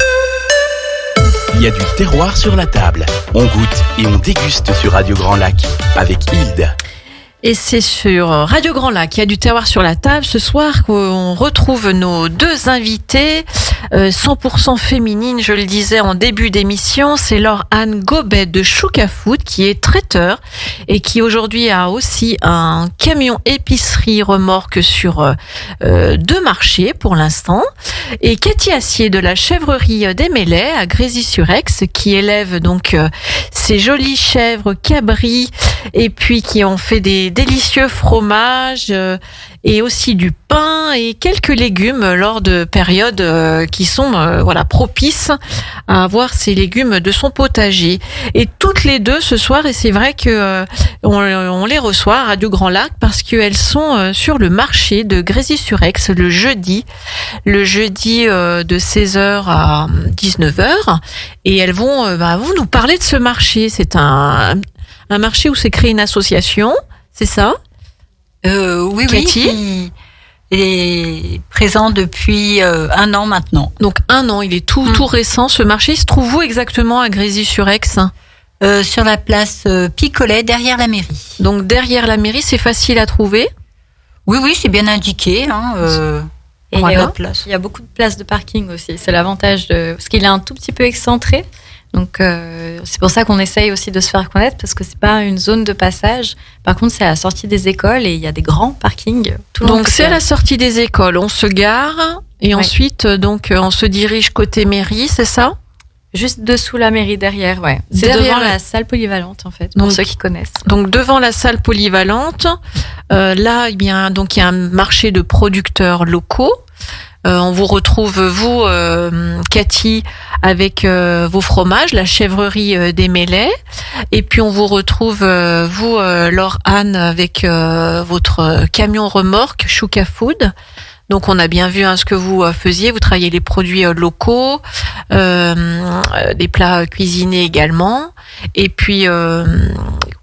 [SPEAKER 2] Il y a du terroir sur la table. On goûte et on déguste sur Radio Grand Lac avec Hilde.
[SPEAKER 3] Et c'est sur Radio Grand Lac qu'il y a du terroir sur la table. Ce soir, on retrouve nos deux invités, 100% féminines, je le disais en début d'émission. C'est Laure-Anne Gobet de Chouka Food, qui est traiteur et qui aujourd'hui a aussi un camion épicerie remorque sur 2 marchés pour l'instant. Et Cathy Assier de la chèvrerie des Mélais à Grésy-sur-Aix, qui élève donc ces jolies chèvres cabris et puis qui ont fait des délicieux fromages et aussi du pain et quelques légumes lors de périodes qui sont propices à avoir ces légumes de son potager. Et toutes les deux ce soir, et c'est vrai que on les reçoit à Radio Grand Lac parce qu'elles sont sur le marché de Grésy-sur-Aix le jeudi de 16h à 19h, et elles vont nous parler de ce marché. C'est un marché où s'est créée une association, c'est ça ?
[SPEAKER 6] Oui,
[SPEAKER 3] Cathy ?
[SPEAKER 6] Il est présent depuis 1 an maintenant.
[SPEAKER 3] Donc 1 an, il est tout récent. Ce marché se trouve où exactement à Grésy-sur-Aix ?
[SPEAKER 6] Sur la place Picolet, derrière la mairie.
[SPEAKER 3] Donc derrière la mairie, c'est facile à trouver ?
[SPEAKER 6] Oui, c'est bien indiqué.
[SPEAKER 5] Et il y a beaucoup de places de parking aussi. C'est l'avantage parce qu'il est un tout petit peu excentré. Donc c'est pour ça qu'on essaye aussi de se faire connaître, parce que c'est pas une zone de passage. Par contre, c'est à la sortie des écoles et il y a des grands parkings.
[SPEAKER 3] Donc c'est à la sortie des écoles, on se gare et ensuite donc on se dirige côté mairie, c'est ça ?
[SPEAKER 5] Juste dessous la mairie, derrière, ouais. C'est devant la salle polyvalente en fait, pour ceux qui connaissent.
[SPEAKER 3] Donc devant la salle polyvalente, là il y a un marché de producteurs locaux. On vous retrouve, vous, Cathy, avec vos fromages, la chèvrerie des Mélais. Et puis, on vous retrouve, vous, Laure-Anne, avec votre camion remorque, Chouka Food. Donc, on a bien vu ce que vous faisiez. Vous travaillez les produits locaux, des plats cuisinés également. Et puis,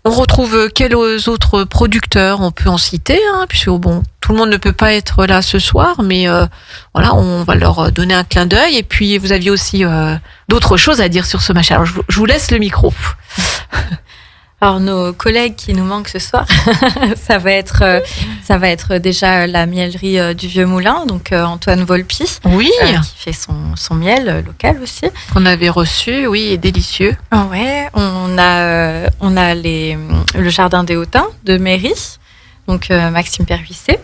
[SPEAKER 3] on retrouve quels autres producteurs on peut en citer, puisque tout le monde ne peut pas être là ce soir, mais on va leur donner un clin d'œil. Et puis, vous aviez aussi d'autres choses à dire sur ce machin. Alors, je vous laisse le micro.
[SPEAKER 5] Alors, nos collègues qui nous manquent ce soir, ça va être déjà la mielerie du Vieux Moulin, donc Antoine Volpi,
[SPEAKER 3] oui,
[SPEAKER 5] qui fait son miel local aussi.
[SPEAKER 3] Qu'on avait reçu, oui, et délicieux.
[SPEAKER 5] Ouais, on a le jardin des Hautins de Mairie, donc Maxime Perhuissé,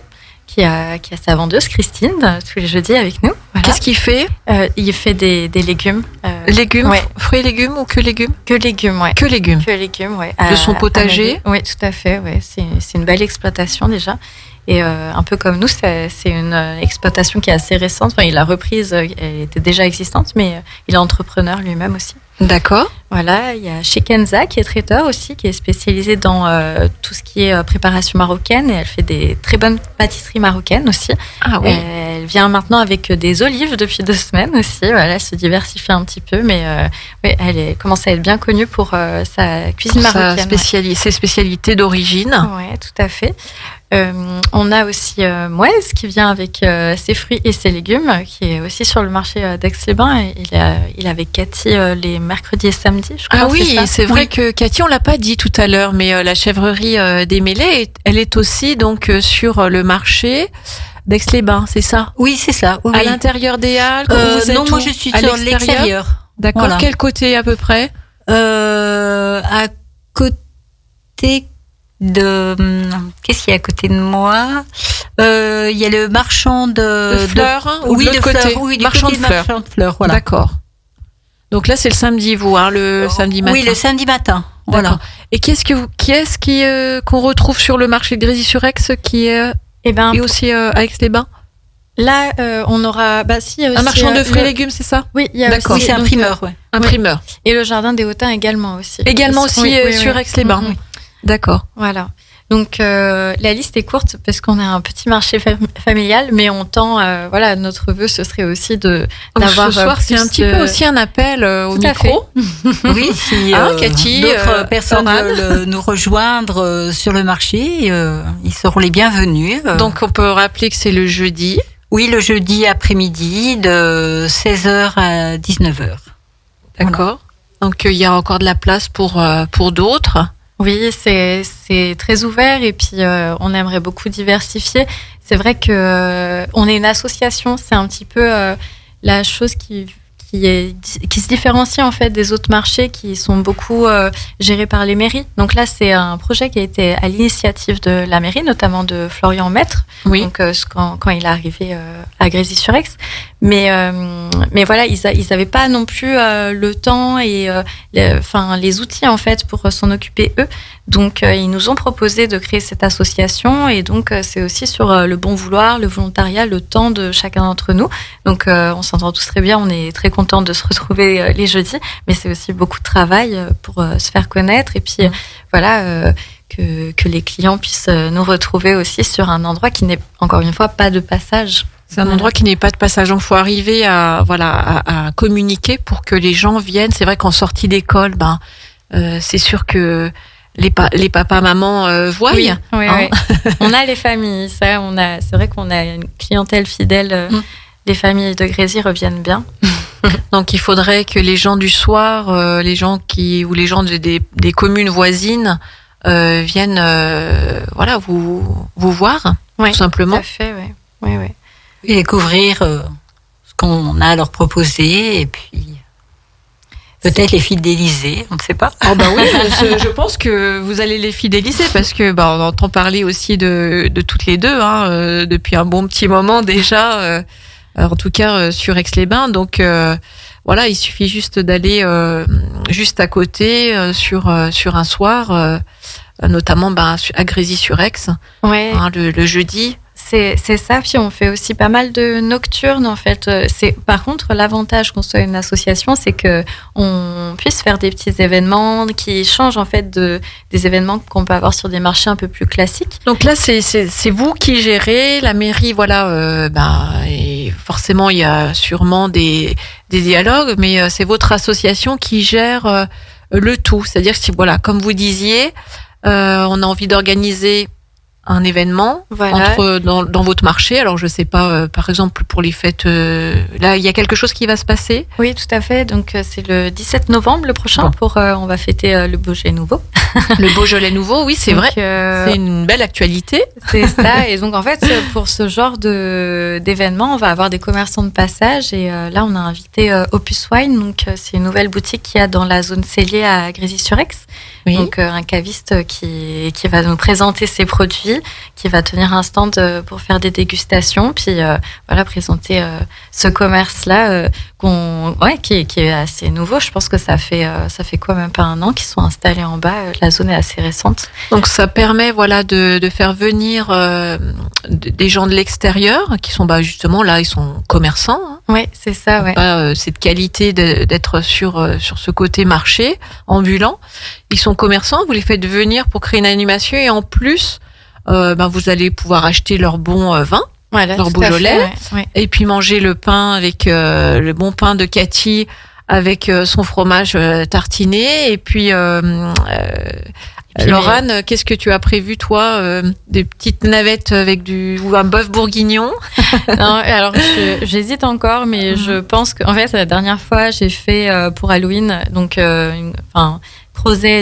[SPEAKER 5] qui a sa vendeuse Christine tous les jeudis avec nous. Voilà.
[SPEAKER 3] Qu'est-ce qu'il fait ?
[SPEAKER 5] Il fait des légumes.
[SPEAKER 3] Légumes,
[SPEAKER 5] ouais.
[SPEAKER 3] Fruits et légumes ou que légumes ?
[SPEAKER 5] Que légumes, ouais.
[SPEAKER 3] Que légumes.
[SPEAKER 5] Que légumes, ouais.
[SPEAKER 3] De son potager ?
[SPEAKER 5] Oui, tout à fait. Ouais. C'est une belle exploitation déjà. Et un peu comme nous, c'est une exploitation qui est assez récente. Enfin, il a reprise, elle était déjà existante, mais il est entrepreneur lui-même aussi.
[SPEAKER 3] D'accord.
[SPEAKER 5] Voilà, il y a chez Kenza qui est traiteur aussi, qui est spécialisée dans tout ce qui est préparation marocaine, et elle fait des très bonnes pâtisseries marocaines aussi.
[SPEAKER 3] Ah oui.
[SPEAKER 5] elle vient maintenant avec des olives depuis 2 semaines aussi. Voilà, elle se diversifie un petit peu, mais oui, elle commence à être bien connue pour sa cuisine marocaine.
[SPEAKER 3] Ses spécialités d'origine.
[SPEAKER 5] Ouais, tout à fait. On a aussi Mouez qui vient avec ses fruits et ses légumes, qui est aussi sur le marché d'Aix-les-Bains. Il est avec Cathy les mercredis et samedis, je crois.
[SPEAKER 3] Ah oui, c'est vrai que Cathy, on l'a pas dit tout à l'heure, mais la chèvrerie des Mêlées, elle est aussi donc sur le marché d'Aix-les-Bains, c'est ça?
[SPEAKER 6] Oui, c'est ça. Oui.
[SPEAKER 3] À l'intérieur des Halles?
[SPEAKER 6] Non, moi je suis sur l'extérieur.
[SPEAKER 3] D'accord. Voilà. Quel côté à peu près?
[SPEAKER 6] À côté de... Qu'est-ce qu'il y a à côté de moi? Il y a le marchand de
[SPEAKER 3] fleurs.
[SPEAKER 6] Oui, de
[SPEAKER 3] côté.
[SPEAKER 6] Fleurs. Oui,
[SPEAKER 3] marchand de fleurs.
[SPEAKER 6] Marchand de fleurs, voilà.
[SPEAKER 3] D'accord. Donc là, c'est le samedi, vous, hein, le samedi matin.
[SPEAKER 6] Oui, le samedi matin. Voilà.
[SPEAKER 3] Et qui est-ce qu'on retrouve sur le marché de Grésy-sur-Aix qui est et aussi à Aix-les-Bains?
[SPEAKER 5] Là, on aura aussi
[SPEAKER 3] un marchand de fruits et légumes, c'est ça?
[SPEAKER 5] Oui, il y a
[SPEAKER 3] D'accord.
[SPEAKER 5] aussi
[SPEAKER 6] c'est un primeur, ouais.
[SPEAKER 3] Un primeur.
[SPEAKER 5] Et le jardin des Hautains également aussi.
[SPEAKER 3] Également aussi
[SPEAKER 5] oui,
[SPEAKER 3] sur Aix-les-Bains.
[SPEAKER 5] Oui.
[SPEAKER 3] D'accord.
[SPEAKER 5] Voilà. Donc la liste est courte parce qu'on a un petit marché familial, mais on tend, notre vœu ce serait aussi d'avoir.
[SPEAKER 3] Ce soir, c'est un petit peu aussi un appel au micro.
[SPEAKER 6] Oui, si
[SPEAKER 3] Cathy,
[SPEAKER 6] d'autres personnes veulent nous rejoindre sur le marché, ils seront les bienvenus.
[SPEAKER 3] Donc on peut rappeler que c'est le jeudi.
[SPEAKER 6] Oui, le jeudi après-midi de 16h à 19h.
[SPEAKER 3] D'accord. Voilà. Donc il y a encore de la place pour d'autres.
[SPEAKER 5] Oui, c'est très ouvert et puis on aimerait beaucoup diversifier. C'est vrai que on est une association, c'est un petit peu la chose qui se différencie en fait des autres marchés qui sont beaucoup gérés par les mairies. Donc là, c'est un projet qui a été à l'initiative de la mairie, notamment de Florian Maître. Oui. Donc quand il est arrivé à Grésy-sur-Aix. Mais voilà, ils n'avaient pas non plus le temps et les outils en fait pour s'en occuper eux. Donc ils nous ont proposé de créer cette association et donc c'est aussi sur le bon vouloir, le volontariat, le temps de chacun d'entre nous. Donc on s'entend tous très bien, on est très contents de se retrouver les jeudis, mais c'est aussi beaucoup de travail pour se faire connaître et puis que les clients puissent nous retrouver aussi sur un endroit qui n'est encore une fois pas de passage.
[SPEAKER 3] C'est un endroit qui n'est pas de passage. Donc, il faut arriver à communiquer pour que les gens viennent. C'est vrai qu'en sortie d'école, c'est sûr que les papas, mamans voient.
[SPEAKER 5] Oui, oui. On a les familles. C'est vrai qu'on a une clientèle fidèle. Les familles de Grésy reviennent bien.
[SPEAKER 3] Donc, il faudrait que les gens du soir, les gens des communes voisines viennent, vous voir, tout simplement.
[SPEAKER 5] Tout à fait, oui.
[SPEAKER 6] Et découvrir ce qu'on a à leur proposer et puis peut-être les fidéliser, on ne sait pas.
[SPEAKER 3] Oh oui, je pense que vous allez les fidéliser parce que on entend parler aussi de toutes les deux depuis un bon petit moment déjà, en tout cas sur Aix-les-Bains. Donc il suffit juste d'aller juste à côté sur un soir, notamment à Grésy-sur-Aix, le jeudi.
[SPEAKER 5] C'est ça, puis on fait aussi pas mal de nocturnes en fait. Par contre, l'avantage qu'on soit une association, c'est que on puisse faire des petits événements qui changent en fait des événements qu'on peut avoir sur des marchés un peu plus classiques.
[SPEAKER 3] Donc là, c'est vous qui gérez, la mairie, et forcément il y a sûrement des dialogues, mais c'est votre association qui gère le tout. C'est-à-dire que comme vous disiez, on a envie d'organiser un événement dans votre marché. Alors je sais pas, par exemple pour les fêtes, là il y a quelque chose qui va se passer.
[SPEAKER 5] Oui, tout à fait. Donc c'est le 17 novembre le prochain. On va fêter le Beaujolais nouveau.
[SPEAKER 3] Le Beaujolais nouveau, oui, c'est vrai. C'est une belle actualité.
[SPEAKER 5] C'est ça. Et donc en fait pour ce genre d'événement, on va avoir des commerçants de passage et là on a invité Opus Wine. Donc c'est une nouvelle boutique qu'il y a dans la zone Cellier à Grésy-sur-Aix. Oui. Donc un caviste qui va nous présenter ses produits, qui va tenir un stand pour faire des dégustations, puis présenter ce commerce-là qui est assez nouveau. Je pense que ça fait quoi, même pas un an qu'ils sont installés en bas. La zone est assez récente.
[SPEAKER 3] Donc ça permet de faire venir des gens de l'extérieur qui sont justement là, ils sont commerçants.
[SPEAKER 5] Oui, c'est ça. Ouais.
[SPEAKER 3] Cette qualité d'être sur ce côté marché ambulant. Ils sont commerçants, vous les faites venir pour créer une animation et en plus, vous allez pouvoir acheter leur bon vin.
[SPEAKER 5] Voilà,
[SPEAKER 3] leur
[SPEAKER 5] tout à
[SPEAKER 3] Beaujolais.
[SPEAKER 5] fait, ouais.
[SPEAKER 3] Et puis manger le pain avec le bon pain de Cathy avec son fromage tartiné. Et puis, Laurane, qu'est-ce que tu as prévu, toi? Des petites navettes avec ou un bœuf bourguignon?
[SPEAKER 5] Non, alors j'hésite encore, mais je pense que, en fait, la dernière fois, j'ai fait pour Halloween, donc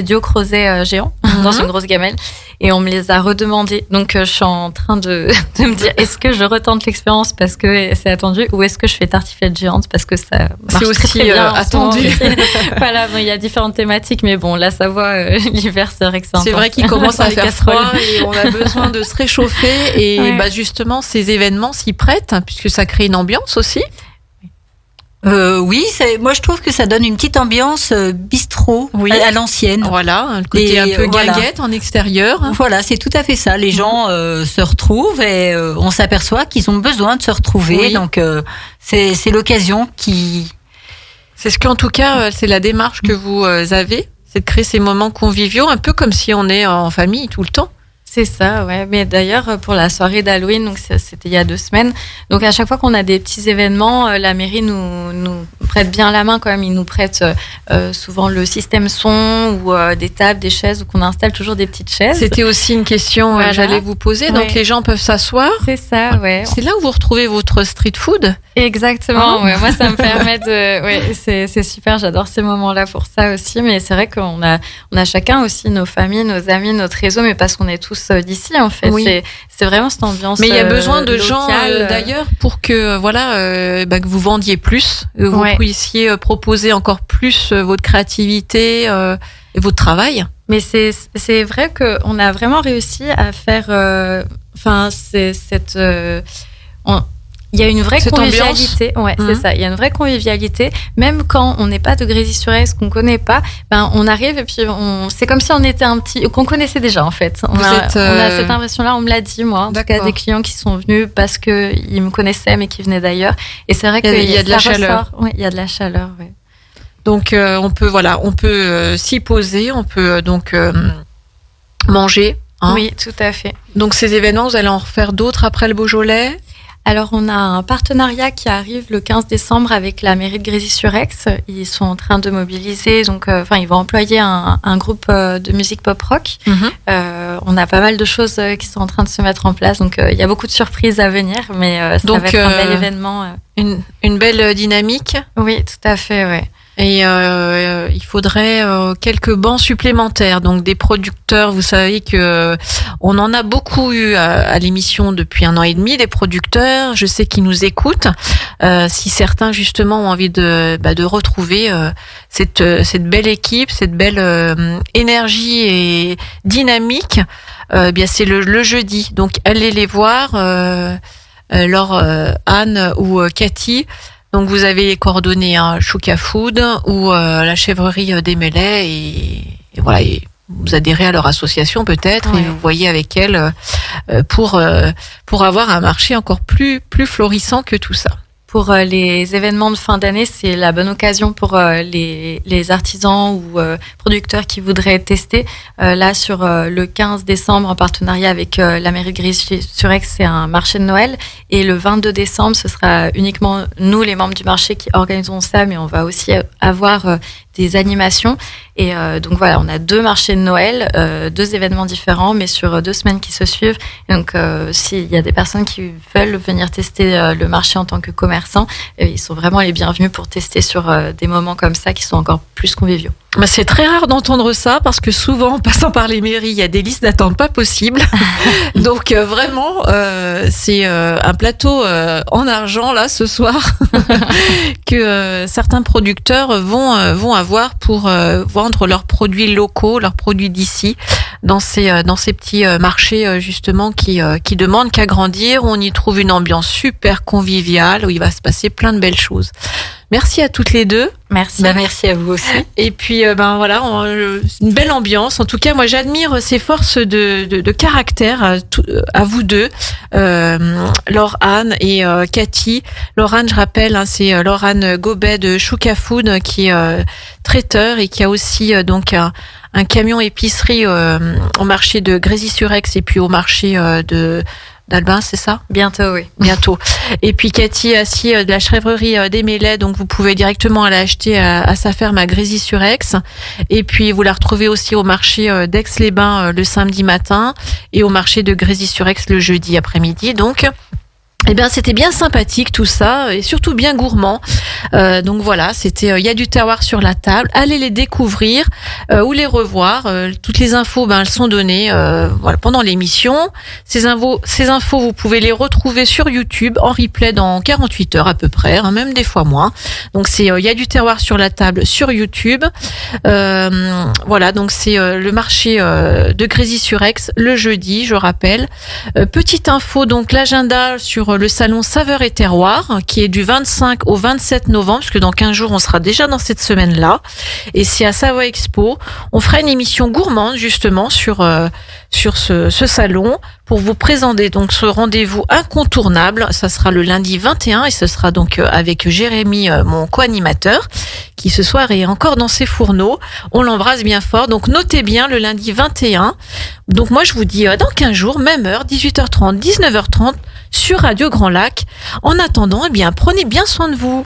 [SPEAKER 5] Dieu crozet géant dans une grosse gamelle, et on me les a redemandés. Donc je suis en train de me dire, est-ce que je retente l'expérience parce que c'est attendu, ou est-ce que je fais tartiflette géante parce que ça marche
[SPEAKER 3] aussi
[SPEAKER 5] très bien
[SPEAKER 3] attendu.
[SPEAKER 5] Voilà, bon, il y a différentes thématiques, mais bon, la Savoie, l'hiver, c'est vrai que c'est
[SPEAKER 3] vrai qu'il commence à
[SPEAKER 5] Les
[SPEAKER 3] faire
[SPEAKER 5] casseroles.
[SPEAKER 3] froid et on a besoin de se réchauffer. Et
[SPEAKER 5] Ouais.
[SPEAKER 3] justement, ces événements s'y prêtent, puisque ça crée une ambiance aussi.
[SPEAKER 6] Oui, moi je trouve que ça donne une petite ambiance bistrot
[SPEAKER 3] Oui.
[SPEAKER 6] à l'ancienne.
[SPEAKER 3] Voilà, le côté
[SPEAKER 6] Et
[SPEAKER 3] un peu
[SPEAKER 6] voilà.
[SPEAKER 3] guinguette en extérieur.
[SPEAKER 6] Voilà, c'est tout à fait ça. Les gens se retrouvent et on s'aperçoit qu'ils ont besoin de se retrouver.
[SPEAKER 3] Oui.
[SPEAKER 6] Donc c'est l'occasion qui...
[SPEAKER 3] C'est ce qu'en tout cas, c'est la démarche que vous avez, c'est de créer ces moments conviviaux, un peu comme si on est en famille tout le temps.
[SPEAKER 5] C'est ça, ouais. Mais d'ailleurs, pour la soirée d'Halloween, donc c'était il y a 2 semaines. Donc à chaque fois qu'on a des petits événements, la mairie nous prête bien la main quand même. Ils nous prêtent souvent le système son ou des tables, des chaises, ou qu'on installe toujours des petites chaises.
[SPEAKER 3] C'était aussi une question
[SPEAKER 5] Voilà.
[SPEAKER 3] que j'allais vous poser. Donc
[SPEAKER 5] Ouais.
[SPEAKER 3] les gens peuvent s'asseoir.
[SPEAKER 5] C'est ça, ouais.
[SPEAKER 3] C'est là où vous retrouvez votre street food.
[SPEAKER 5] Exactement. Ouais. Moi, ça me permet de. Ouais, c'est super. J'adore ces moments-là pour ça aussi. Mais c'est vrai qu'on a chacun aussi nos familles, nos amis, notre réseau, mais parce qu'on est tous d'ici en fait.
[SPEAKER 3] Oui.
[SPEAKER 5] C'est vraiment cette ambiance.
[SPEAKER 3] Mais il y a besoin de gens
[SPEAKER 5] locale.
[SPEAKER 3] d'ailleurs pour que que vous vendiez plus, que vous
[SPEAKER 5] Ouais.
[SPEAKER 3] puissiez proposer encore plus votre créativité et votre travail.
[SPEAKER 5] Mais c'est vrai qu'on a vraiment réussi à faire. Il y a une vraie
[SPEAKER 3] Cette
[SPEAKER 5] convivialité. Ouais,
[SPEAKER 3] Mhm.
[SPEAKER 5] c'est ça. Il y a une vraie convivialité. Même quand on n'est pas de Grésy-sur-Aix, qu'on connaît pas, on arrive et puis c'est comme si on était qu'on connaissait déjà en fait. On a cette impression-là. On me l'a dit moi. En tout cas,
[SPEAKER 3] D'accord.
[SPEAKER 5] des clients qui sont venus parce que ils me connaissaient mais qui venaient d'ailleurs. Et c'est vrai
[SPEAKER 3] Il y a-
[SPEAKER 5] qu'il
[SPEAKER 3] il y a de la chaleur.
[SPEAKER 5] Oui, il y a de la chaleur. Ouais.
[SPEAKER 3] Donc on peut s'y poser, on peut manger. Hein.
[SPEAKER 5] Oui, tout à fait.
[SPEAKER 3] Donc ces événements, vous allez en refaire d'autres après le Beaujolais?
[SPEAKER 5] Alors, on a un partenariat qui arrive le 15 décembre avec la mairie de Grésy-sur-Aix. Ils sont en train de mobiliser, ils vont employer un groupe de musique pop-rock. On a pas mal de choses qui sont en train de se mettre en place. Donc, il y a beaucoup de surprises à venir, mais ça
[SPEAKER 3] Donc,
[SPEAKER 5] va être un bel événement.
[SPEAKER 3] Une belle dynamique.
[SPEAKER 5] Oui, tout à fait, ouais.
[SPEAKER 3] Et il faudrait quelques bancs supplémentaires. Donc des producteurs, vous savez que on en a beaucoup eu à l'émission depuis 1 an et demi, des producteurs. Je sais qu'ils nous écoutent. Si certains justement ont envie de retrouver cette belle équipe, cette belle énergie et dynamique, bien c'est le jeudi. Donc allez les voir, Anne ou Cathy. Donc vous avez les coordonnées Chouka Food ou la chèvrerie des Mélets et voilà, et vous adhérez à leur association peut-être
[SPEAKER 5] Ouais.
[SPEAKER 3] et vous voyez avec elles pour avoir un marché encore plus florissant que tout ça.
[SPEAKER 5] Pour les événements de fin d'année, c'est la bonne occasion pour les artisans ou producteurs qui voudraient tester. Là, sur le 15 décembre, en partenariat avec la mairie de Grésy-sur-Aix, c'est un marché de Noël. Et le 22 décembre, ce sera uniquement nous, les membres du marché, qui organisons ça, mais on va aussi avoir des animations. Et donc voilà, on a 2 marchés de Noël, 2 événements différents, mais sur 2 semaines qui se suivent. Et donc, s'il y a des personnes qui veulent venir tester le marché en tant que commerçants, ils sont vraiment les bienvenus pour tester sur des moments comme ça qui sont encore plus conviviaux.
[SPEAKER 3] C'est très rare d'entendre ça parce que souvent, en passant par les mairies, il y a des listes d'attente pas possibles. Donc vraiment, c'est un plateau en argent là ce soir que certains producteurs vont avoir pour vendre leurs produits locaux, leurs produits d'ici dans ces petits marchés justement qui demandent qu'à grandir. On y trouve une ambiance super conviviale où il va se passer plein de belles choses. Merci à toutes les deux.
[SPEAKER 5] Merci.
[SPEAKER 6] Merci à vous aussi.
[SPEAKER 3] Et puis voilà, c'est une belle ambiance. En tout cas, moi j'admire ces forces de caractère à vous deux, Laure-Anne et Cathy. Laure-Anne, je rappelle, c'est Laure-Anne Gobet de Chouka Food qui est traiteur et qui a aussi donc un camion épicerie au marché de Grésy-sur-Aix et puis au marché de d'Albin, c'est ça?
[SPEAKER 5] Bientôt, oui.
[SPEAKER 3] Bientôt. Et puis Cathy Assis de la chèvrerie des Mélets, donc vous pouvez directement aller acheter à sa ferme à Grésy-sur-Aix. Et puis vous la retrouvez aussi au marché d'Aix-les-Bains le samedi matin et au marché de Grésy-sur-Aix le jeudi après-midi. Donc eh bien, c'était bien sympathique tout ça et surtout bien gourmand. Donc voilà, c'était il y a du terroir sur la table. Allez les découvrir ou les revoir. Toutes les infos, elles sont données voilà pendant l'émission. Ces infos, vous pouvez les retrouver sur YouTube en replay dans 48 heures à peu près, même des fois moins. Donc c'est il y a du terroir sur la table sur YouTube. Voilà, donc c'est le marché de Grésy-sur-Aix le jeudi, je rappelle. Petite info, donc l'agenda sur le salon Saveurs et Terroir qui est du 25 au 27 novembre, parce que dans 15 jours on sera déjà dans cette semaine-là, et c'est à Savoie Expo. On fera une émission gourmande justement sur ce salon pour vous présenter donc ce rendez-vous incontournable. Ça sera le lundi 21 et ce sera donc avec Jérémy, mon co-animateur, qui ce soir est encore dans ses fourneaux. On l'embrasse bien fort. Donc notez bien le lundi 21. Donc moi je vous dis dans 15 jours, même heure, 18h30, 19h30 sur Radio Grand Lac. En attendant, prenez bien soin de vous.